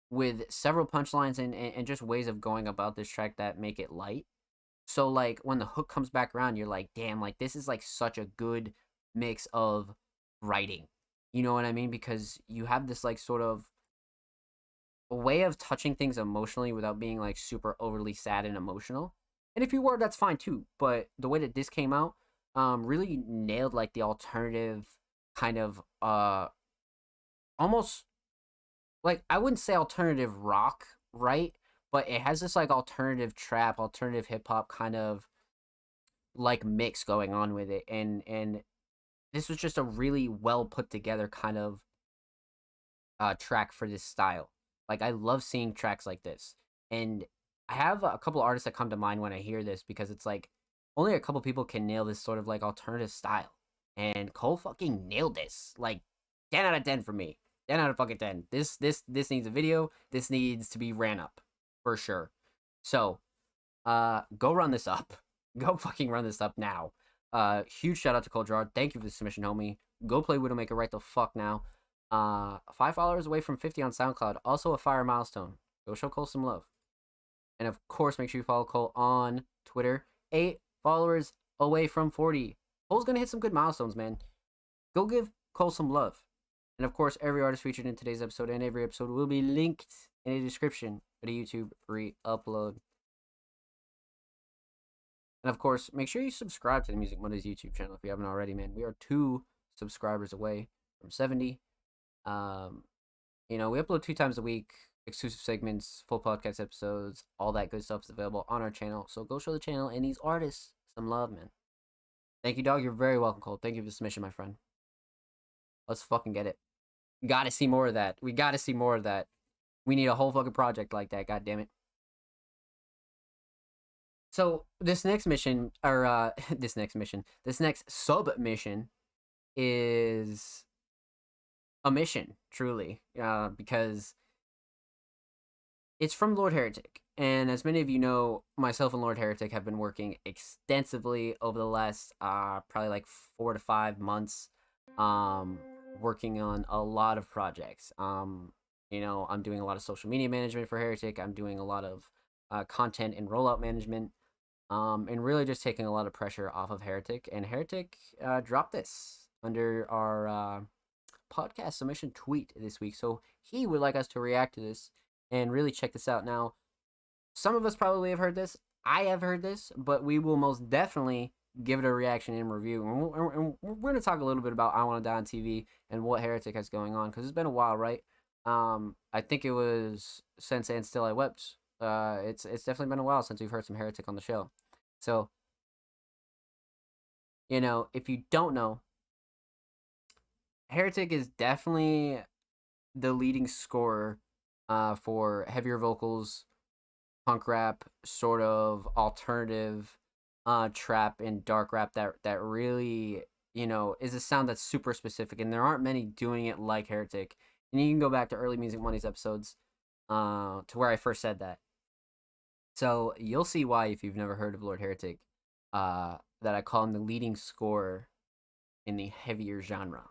with several punchlines and just ways of going about this track that make it light. So like when the hook comes back around, you're like, damn, like this is like such a good mix of writing. You know what I mean? Because you have this like sort of a way of touching things emotionally without being like super overly sad and emotional. And if you were, that's fine too. But the way that this came out, really nailed like the alternative kind of almost like I wouldn't say alternative rock, right? But it has this like alternative trap, alternative hip hop kind of like mix going on with it. And this was just a really well put together kind of track for this style. Like I love seeing tracks like this. And I have a couple artists that come to mind when I hear this because it's like only a couple people can nail this sort of like alternative style. And Cole fucking nailed this. Like 10 out of 10 for me. 10 out of fucking 10. This needs a video. This needs to be ran up for sure. So, go run this up. Go fucking run this up now. Huge shout out to Cole Gerard. Thank you for the submission, homie. Go play Widowmaker right the fuck now. 5 followers away from 50 on SoundCloud. Also a fire milestone. Go show Cole some love. And of course, make sure you follow Cole on Twitter 8 followers away from 40. Cole's gonna hit some good milestones, man. Go give Cole some love. And of course, every artist featured in today's episode and every episode will be linked in the description of the YouTube re-upload. And of course, make sure you subscribe to the Music Mondays YouTube channel if you haven't already, man. We are 2 subscribers away from 70. We upload 2 times a week, exclusive segments, full podcast episodes, all that good stuff is available on our channel. So go show the channel and these artists some love, man. Thank you, dog. You're very welcome, Cole. Thank you for the submission, my friend. Let's fucking get it. Gotta see more of that. We gotta see more of that. We need a whole fucking project like that, god damn it. So this next mission, or this next sub-mission is a mission, truly, because it's from Lord Heretic. And as many of you know, myself and Lord Heretic have been working extensively over the last probably like 4 to 5 months, working on a lot of projects. I'm doing a lot of social media management for Heretic. I'm doing a lot of content and rollout management, and really just taking a lot of pressure off of Heretic. And Heretic dropped this under our podcast submission tweet this week. So he would like us to react to this and really check this out. Now, some of us probably have heard this. I have heard this, but we will most definitely give it a reaction and review. And we're going to talk a little bit about I Want to Die on TV and what Heretic has going on, because it's been a while, right? I think it was since And Still I Wept. It's definitely been a while since we've heard some Heretic on the show. So, if you don't know, Heretic is definitely the leading scorer for heavier vocals, punk rap, sort of alternative trap and dark rap that really, is a sound that's super specific, and there aren't many doing it like Heretic. And you can go back to early Music Mondays episodes to where I first said that. So you'll see why if you've never heard of Lord Heretic, that I call him the leading scorer in the heavier genre.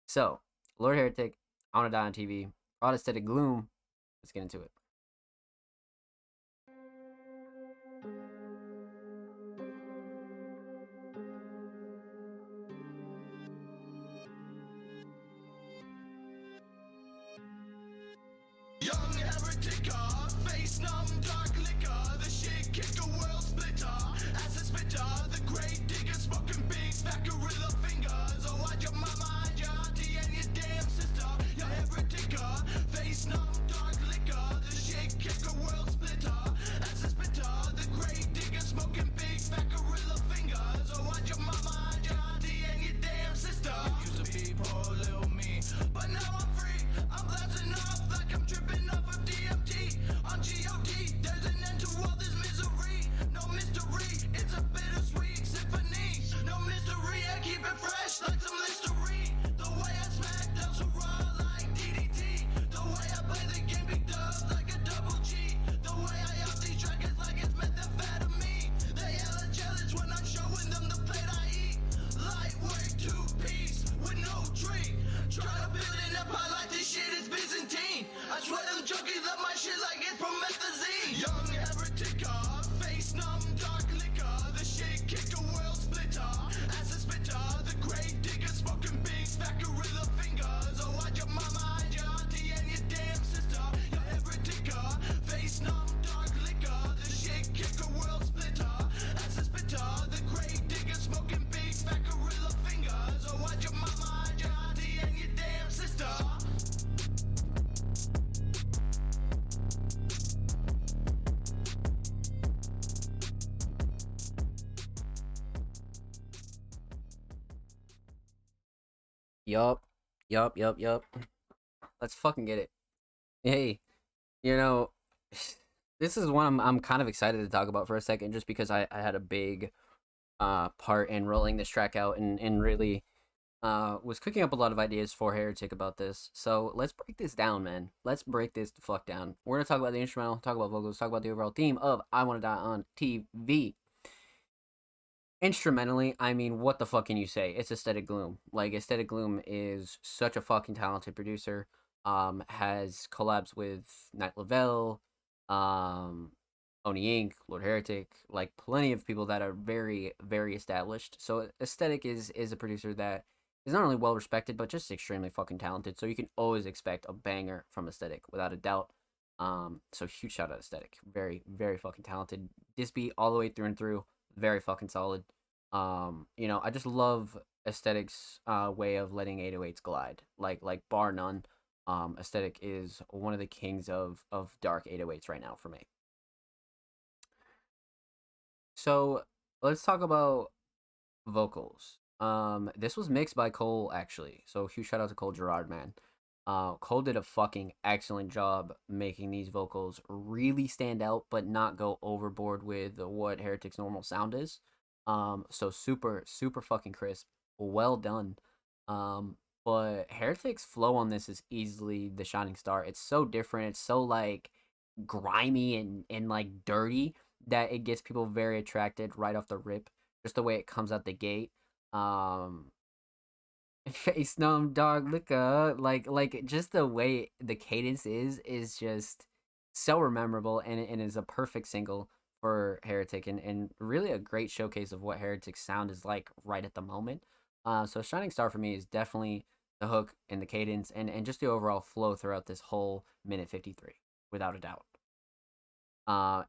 So, Lord Heretic, I Want to Die on TV, Broad Aesthetic Gloom. Let's get into it. Young heretic, face numb, dark liquor. The shit kick a world splitter. As a spitter, the great digger smoking big fat gorilla fingers. Oh, what your mama and your auntie and your damn sister. You're heretic, face numb, dark liquor. The shit kick a world splitter. As a spitter, the great digger smoking big fat gorilla fingers. Oh, what your mama and your auntie and your damn sister. Used to be poor little me, but now I'm free. I'm blasting off like I'm tripping off of DMT. On GOD, there's an end to all this misery. No mystery, it's a bittersweet symphony. No mystery, I keep it fresh like some Listerine. The way I smack down so raw like DDT. The way I play the game big dubs like a double G. The way I off these trackers like it's methamphetamine. They hella jealous when I'm showing them the plate I eat. Lightweight 2-piece with no tree. Try to build an empire like this shit is Byzantine. I swear them junkies love my shit like it's promethazine. Young heretic, face numb, dark liquor. The shit kick a world splitter. As a spitter, the great digger smoking big fat gorilla fingers. Oh, what your mama and your auntie and your damn sister. You're heretic, face numb, dark liquor. The shit kick a world splitter. As a spitter, the great digger smoking big fat gorilla fingers. Oh, what your mama and your auntie and your damn sister. Yup. Let's fucking get it. Hey, this is one I'm kind of excited to talk about for a second, just because I had a big part in rolling this track out and really was cooking up a lot of ideas for Heretic about this. So let's break this down, man. Let's break this the fuck down. We're gonna talk about the instrumental, talk about vocals, talk about the overall theme of I Want to Die on TV. Instrumentally, I mean, what the fuck can you say? It's Aesthetic Gloom. Like, Aesthetic Gloom is such a fucking talented producer. Has collabs with Night Lavelle, Oni Inc., Lord Heretic, like plenty of people that are very, very established. So Aesthetic is a producer that is not only well respected, but just extremely fucking talented. So you can always expect a banger from Aesthetic without a doubt. So huge shout out Aesthetic. Very, very fucking talented. This beat all the way through and through, very fucking solid. I just love Aesthetic's way of letting 808s glide. Like bar none. Aesthetic is one of the kings of dark 808s right now for me. So let's talk about vocals. This was mixed by Cole actually. So huge shout out to Cole Gerard, man. Cole did a fucking excellent job making these vocals really stand out, but not go overboard with what Heretic's normal sound is. So super, super fucking crisp. Well done. But Heretic's flow on this is easily the shining star. It's so different. It's so like grimy and like dirty that it gets people very attracted right off the rip. Just the way it comes out the gate. Um, Face numb dog liquor, like just the way the cadence is just so memorable and is a perfect single for Heretic and really a great showcase of what Heretic's sound is like right at the moment. So Shining Star for me is definitely the hook and the cadence and just the overall flow throughout this whole minute 53, without a doubt.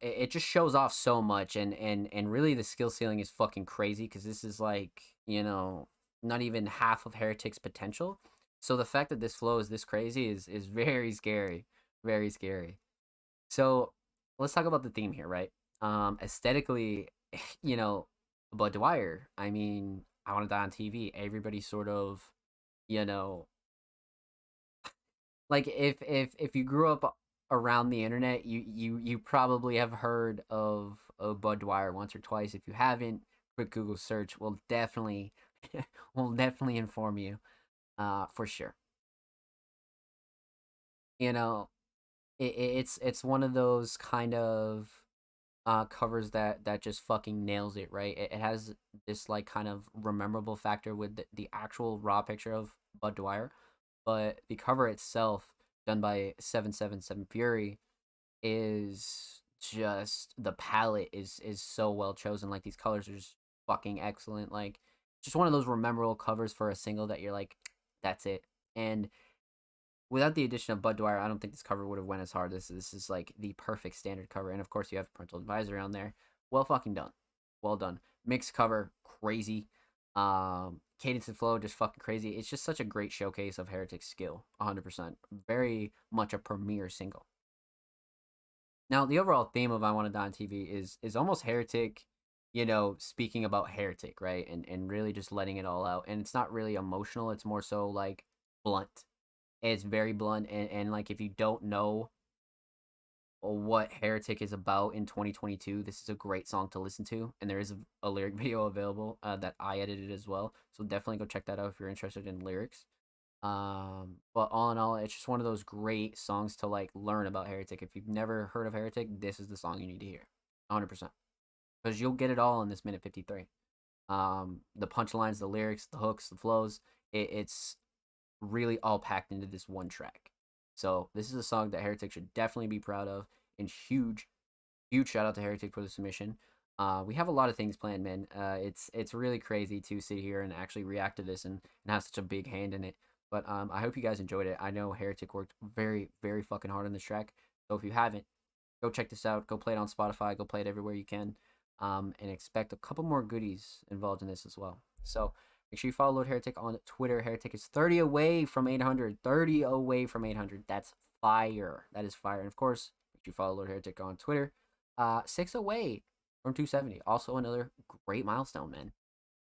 It just shows off so much and really the skill ceiling is fucking crazy because this is like not even half of Heretic's potential. So the fact that this flow is this crazy is very scary, very scary. So let's talk about the theme here, right? Aesthetically, you know, Bud Dwyer. I mean, I Want to Die on TV. Everybody sort of, you know, like if you grew up around the internet, you probably have heard of Bud Dwyer once or twice. If you haven't, quick Google search will definitely will definitely inform you, for sure. You know, it's one of those kind of covers that just fucking nails it, right? It has this like kind of rememberable factor with the actual raw picture of Bud Dwyer, but the cover itself, done by 777 Fury, is just the palette is so well chosen. Like these colors are just fucking excellent. Like just one of those memorable covers for a single that you're like, that's it. And without the addition of Bud Dwyer, I don't think this cover would have went as hard. This is like the perfect standard cover, and of course you have parental advisory on there. Well fucking done, well done. Mixed cover, crazy. Cadence and flow, just fucking crazy. It's just such a great showcase of Heretic's skill. 100%, very much a premier single. Now the overall theme of I Want to Die on TV is almost Heretic, speaking about Heretic, right? And really just letting it all out. And it's not really emotional. It's more so like blunt. It's very blunt and like if you don't know what Heretic is about in 2022, this is a great song to listen to. And there is a lyric video available that I edited as well. So definitely go check that out if you're interested in lyrics. But all in all, it's just one of those great songs to like learn about Heretic. If you've never heard of Heretic, this is the song you need to hear. 100%. Because you'll get it all in this minute 53. The punchlines, the lyrics, the hooks, the flows, it's really all packed into this one track. So this is a song that Heretic should definitely be proud of, and huge, huge shout out to Heretic for the submission. We have a lot of things planned, man. It's really crazy to sit here and actually react to this and have such a big hand in it. But I hope you guys enjoyed it. I know Heretic worked very, very fucking hard on this track. So if you haven't, go check this out. Go play it on Spotify. Go play it everywhere you can. And expect a couple more goodies involved in this as well. So make sure you follow Lord Heretic on Twitter. Heretic is 30 away from 800. 30 away from 800. That's fire. That is fire. And of course, make sure you follow Lord Heretic on Twitter. 6 away from 270. Also another great milestone, man.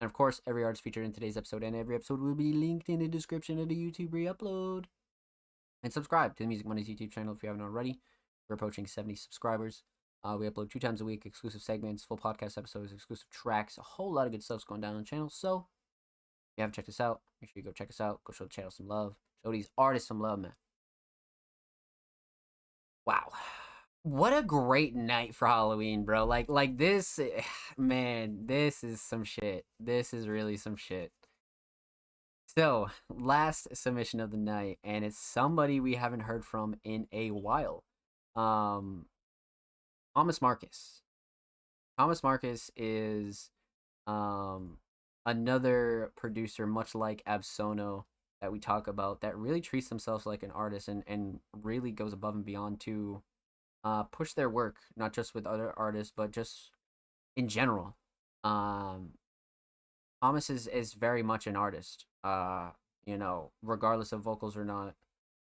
And of course, every artist featured in today's episode and every episode will be linked in the description of the YouTube re-upload. And subscribe to the Music Mondays YouTube channel if you haven't already. We're approaching 70 subscribers. We upload 2 times a week, exclusive segments, full podcast episodes, exclusive tracks, a whole lot of good stuff's going down on the channel. So, if you haven't checked us out, make sure you go check us out. Go show the channel some love. Show these artists some love, man. Wow. What a great night for Halloween, bro. Like this, man, this is some shit. This is really some shit. So, last submission of the night, and it's somebody we haven't heard from in a while. Um, Thomas Marcus. Thomas Marcus is um another producer much like Absono that we talk about that really treats themselves like an artist and really goes above and beyond to push their work, not just with other artists, but just in general. Um, Thomas is very much an artist. Regardless of vocals or not,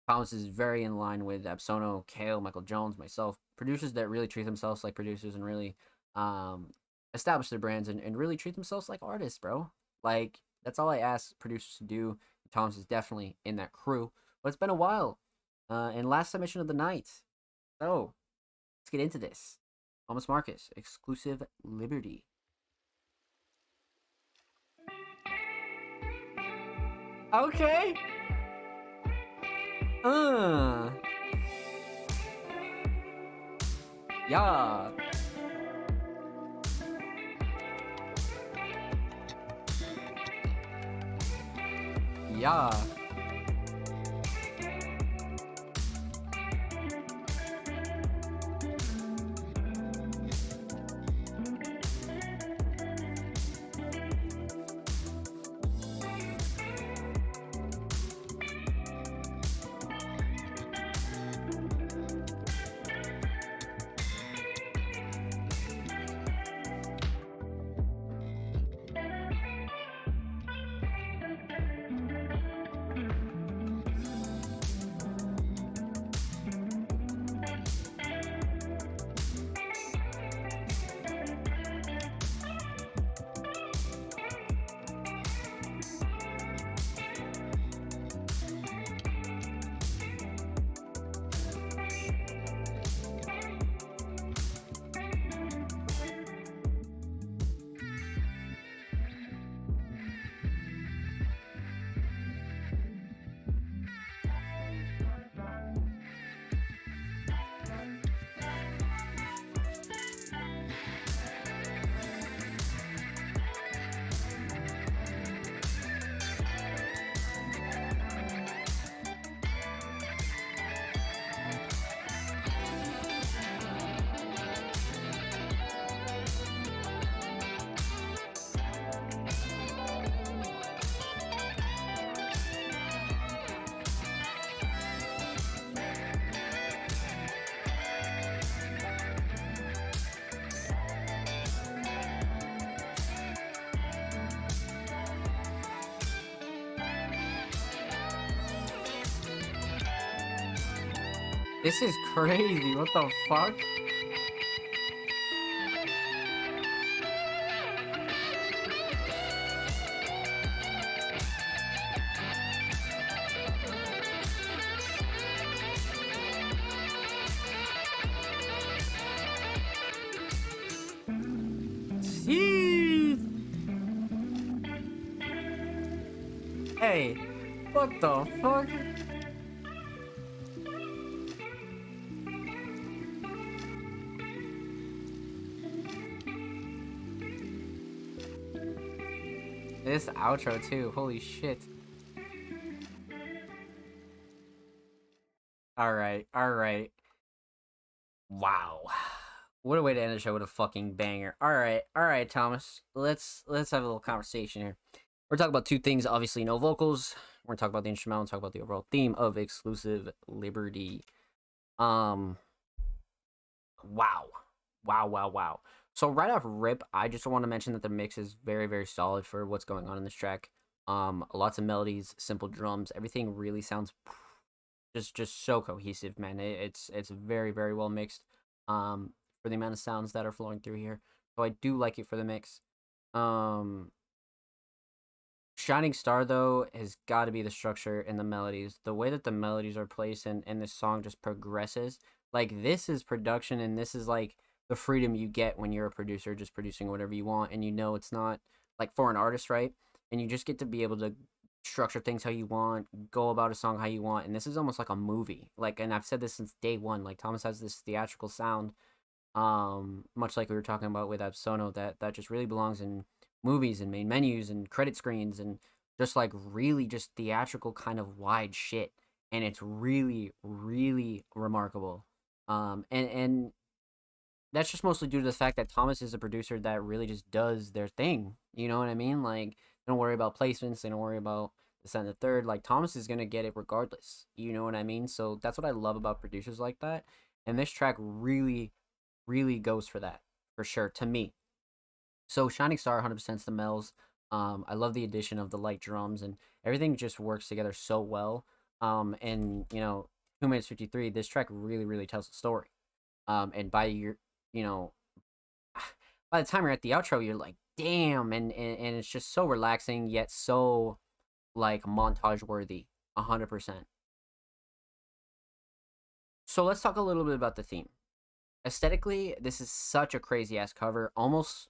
Thomas is very in line with Absono, Kale, Michael Jones, myself, producers that really treat themselves like producers and really um, establish their brands and really treat themselves like artists, bro. Like, that's all I ask producers to do. Thomas is definitely in that crew. But it's been a while. And last submission of the night. So, let's get into this. Thomas Marcus, Exclusive Liberty. Okay. Uh. Yeah. Yeah. This is crazy. What the fuck? Jeez. Hey, what the fuck? This outro too. Holy shit. All right. All right. Wow. What a way to end the show with a fucking banger. All right, Thomas. Let's have a little conversation here. We're talking about two things. Obviously, no vocals. We're gonna talk about the instrumental and talk about the overall theme of Exclusive Liberty. Um. Wow. Wow. So right off rip, I just want to mention that the mix is very, very solid for what's going on in this track. Lots of melodies, simple drums, everything really sounds just so cohesive, man. It's very, very well mixed. For the amount of sounds that are flowing through here, so I do like it for the mix. Um, Shining Star though has got to be the structure and the melodies. The way that the melodies are placed and this song just progresses. Like this is production and this is like the freedom you get when you're a producer just producing whatever you want and you know it's not like for an artist, right? And you just get to be able to structure things how you want, go about a song how you want. And this is almost like a movie. Like and I've said this since day one. Like Thomas has this theatrical sound much like we were talking about with Absono that just really belongs in movies and main menus and credit screens and just like really just theatrical kind of wide shit and it's really remarkable and that's just mostly due to the fact that Thomas is a producer that really just does their thing. You know what I mean? Like, they don't worry about placements. They don't worry about the second, the third. Like, Thomas is gonna get it regardless. You know what I mean? So that's what I love about producers like that. And this track really, really goes for that, for sure, to me. So Shining Star 100% the Mel's. I love the addition of the light drums, and everything just works together so well. And 2 minutes 53, this track really, really tells a story. And you know, by the time you're at the outro, you're like, damn, and it's just so relaxing yet so like montage worthy, 100%. So let's talk a little bit about the theme. Aesthetically, this is such a crazy ass cover, almost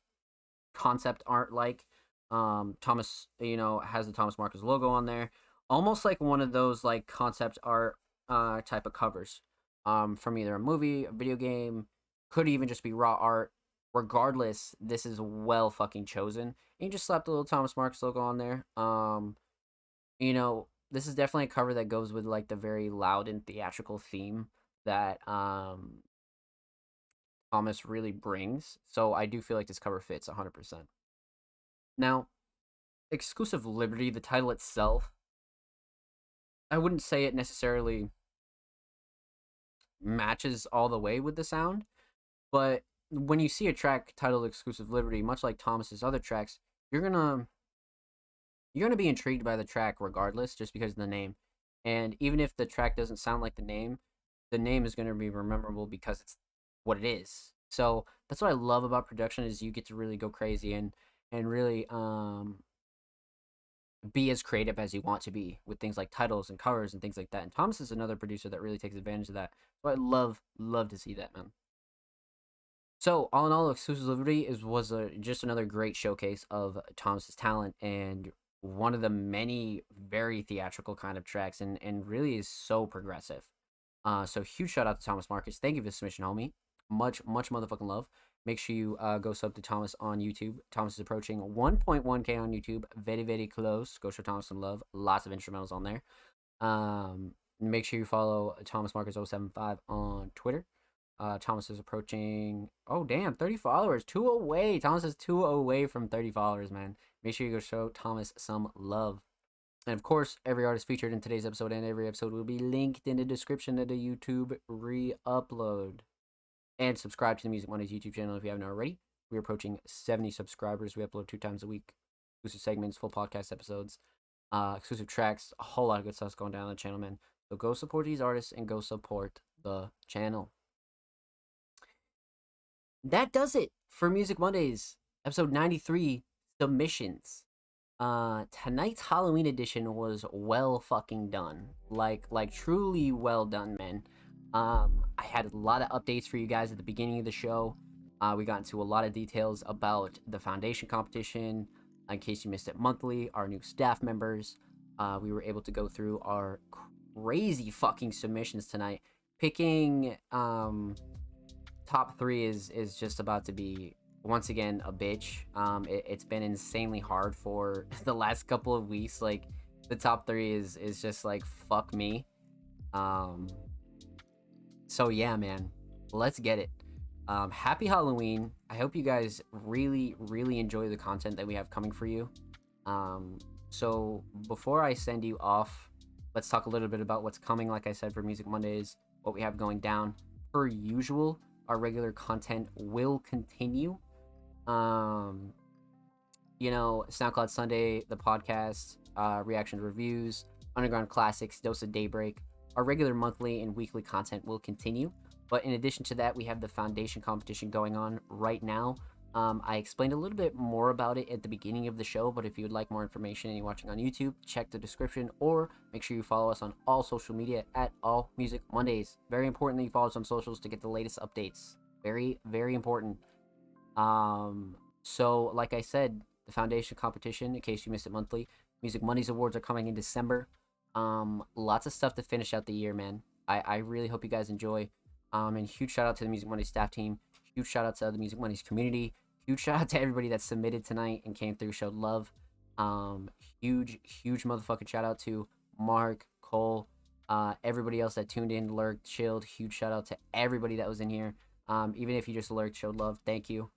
concept art like. Thomas, has the Thomas Marcus logo on there, almost like one of those like concept art type of covers, from either a movie, a video game, could even just be raw art. Regardless, this is well fucking chosen. And you just slapped the little Thomas Marcus logo on there. This is definitely a cover that goes with like the very loud and theatrical theme that Thomas really brings. So I do feel like this cover fits 100%. Now, Exclusive Liberty, the title itself, I wouldn't say it necessarily matches all the way with the sound, but when you see a track titled Exclusive Liberty, much like Thomas's other tracks, you're gonna be intrigued by the track regardless, just because of the name. And even if the track doesn't sound like the name is gonna be memorable because it's what it is. So that's what I love about production, is you get to really go crazy and really be as creative as you want to be with things like titles and covers and things like that. And Thomas is another producer that really takes advantage of that. So I love to see that, man. So all in all, Exclusive Liberty was just another great showcase of Thomas's talent, and one of the many very theatrical kind of tracks, and really is so progressive. So huge shout out to Thomas Marcus. Thank you for the submission, homie. Much motherfucking love. Make sure you go sub to Thomas on YouTube. Thomas is approaching 1.1K on YouTube. Very, very close. Go show Thomas some love. Lots of instrumentals on there. Make sure you follow Thomas Marcus 075 on Twitter. Thomas is approaching, oh damn, 30 followers. 2 away. Thomas is 2 away from 30 followers, man. Make sure you go show Thomas some love. And of course, every artist featured in today's episode and every episode will be linked in the description of the YouTube re-upload. And subscribe to the Music Mondays YouTube channel if you haven't already. We're approaching 70 subscribers. We upload 2 times a week. Exclusive segments, full podcast episodes, exclusive tracks, a whole lot of good stuff going down on the channel, man. So go support these artists and go support the channel. That does it for Music Mondays, episode 93, submissions. Tonight's Halloween edition was well fucking done. Like truly well done, man. I had a lot of updates for you guys at the beginning of the show. We got into a lot of details about the foundation competition. In case you missed it, monthly, our new staff members. We were able to go through our crazy fucking submissions tonight. Picking top 3 is just about to be, once again, a bitch. It's been insanely hard for the last couple of weeks. Like, the top 3 is just like, fuck me. So yeah, man, let's get it. Happy Halloween. I hope you guys really enjoy the content that we have coming for you. So before I send you off, let's talk a little bit about what's coming. Like I said, for Music Mondays, what we have going down. Per usual, our regular content will continue. SoundCloud Sunday, the podcast, reaction reviews, Underground Classics, Dose of Daybreak. Our regular monthly and weekly content will continue. But in addition to that, we have the foundation competition going on right now. I explained a little bit more about it at the beginning of the show, but if you would like more information and you're watching on YouTube, check the description, or make sure you follow us on all social media at All Music Mondays. Very important that you follow us on socials to get the latest updates. Very, very important. So like I said, the foundation competition, in case you missed it monthly, Music Mondays Awards are coming in December. Lots of stuff to finish out the year, man. I really hope you guys enjoy. And huge shout out to the Music Mondays staff team. Huge shout out to the Music Mondays community. Huge shout out to everybody that submitted tonight and came through, showed love. Huge motherfucking shout out to Mark, Cole, everybody else that tuned in, lurked, chilled. Huge shout out to everybody that was in here. Even if you just lurked, showed love, thank you.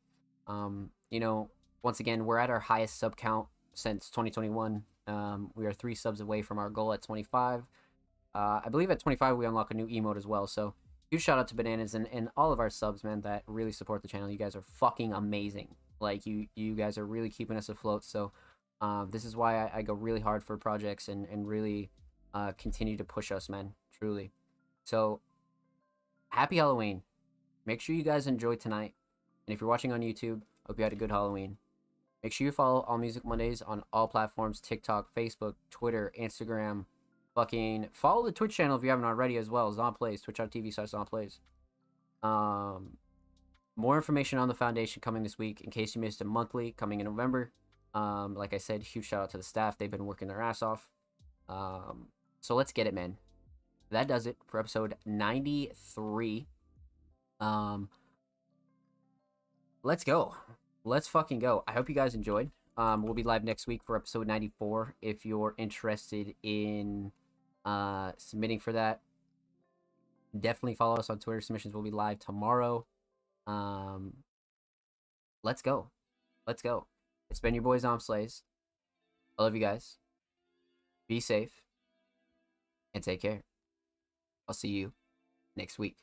You know, once again, we're at our highest sub count since 2021. We are 3 subs away from our goal at 25. I believe at 25 we unlock a new emote as well. So huge shout out to Bananas and all of our subs, man, that really support the channel. You guys are fucking amazing. Like you guys are really keeping us afloat. So this is why I go really hard for projects and really continue to push us, man. Truly. So happy Halloween. Make sure you guys enjoy tonight. And if you're watching on YouTube, hope you had a good Halloween. Make sure you follow All Music Mondays on all platforms: TikTok, Facebook, Twitter, Instagram. Fucking follow the Twitch channel if you haven't already as well. Zon Plays, twitch.tv/Zon Plays. More information on the foundation coming this week in case you missed a monthly coming in November. Like I said, huge shout out to the staff. They've been working their ass off. So let's get it, man. That does it for episode 93. Let's go. Let's fucking go. I hope you guys enjoyed. We'll be live next week for episode 94 if you're interested in submitting for that. Definitely follow us on Twitter. Submissions will be live tomorrow. Let's go. Let's go. It's been your boy Zomslays. I love you guys. Be safe and take care. I'll see you next week.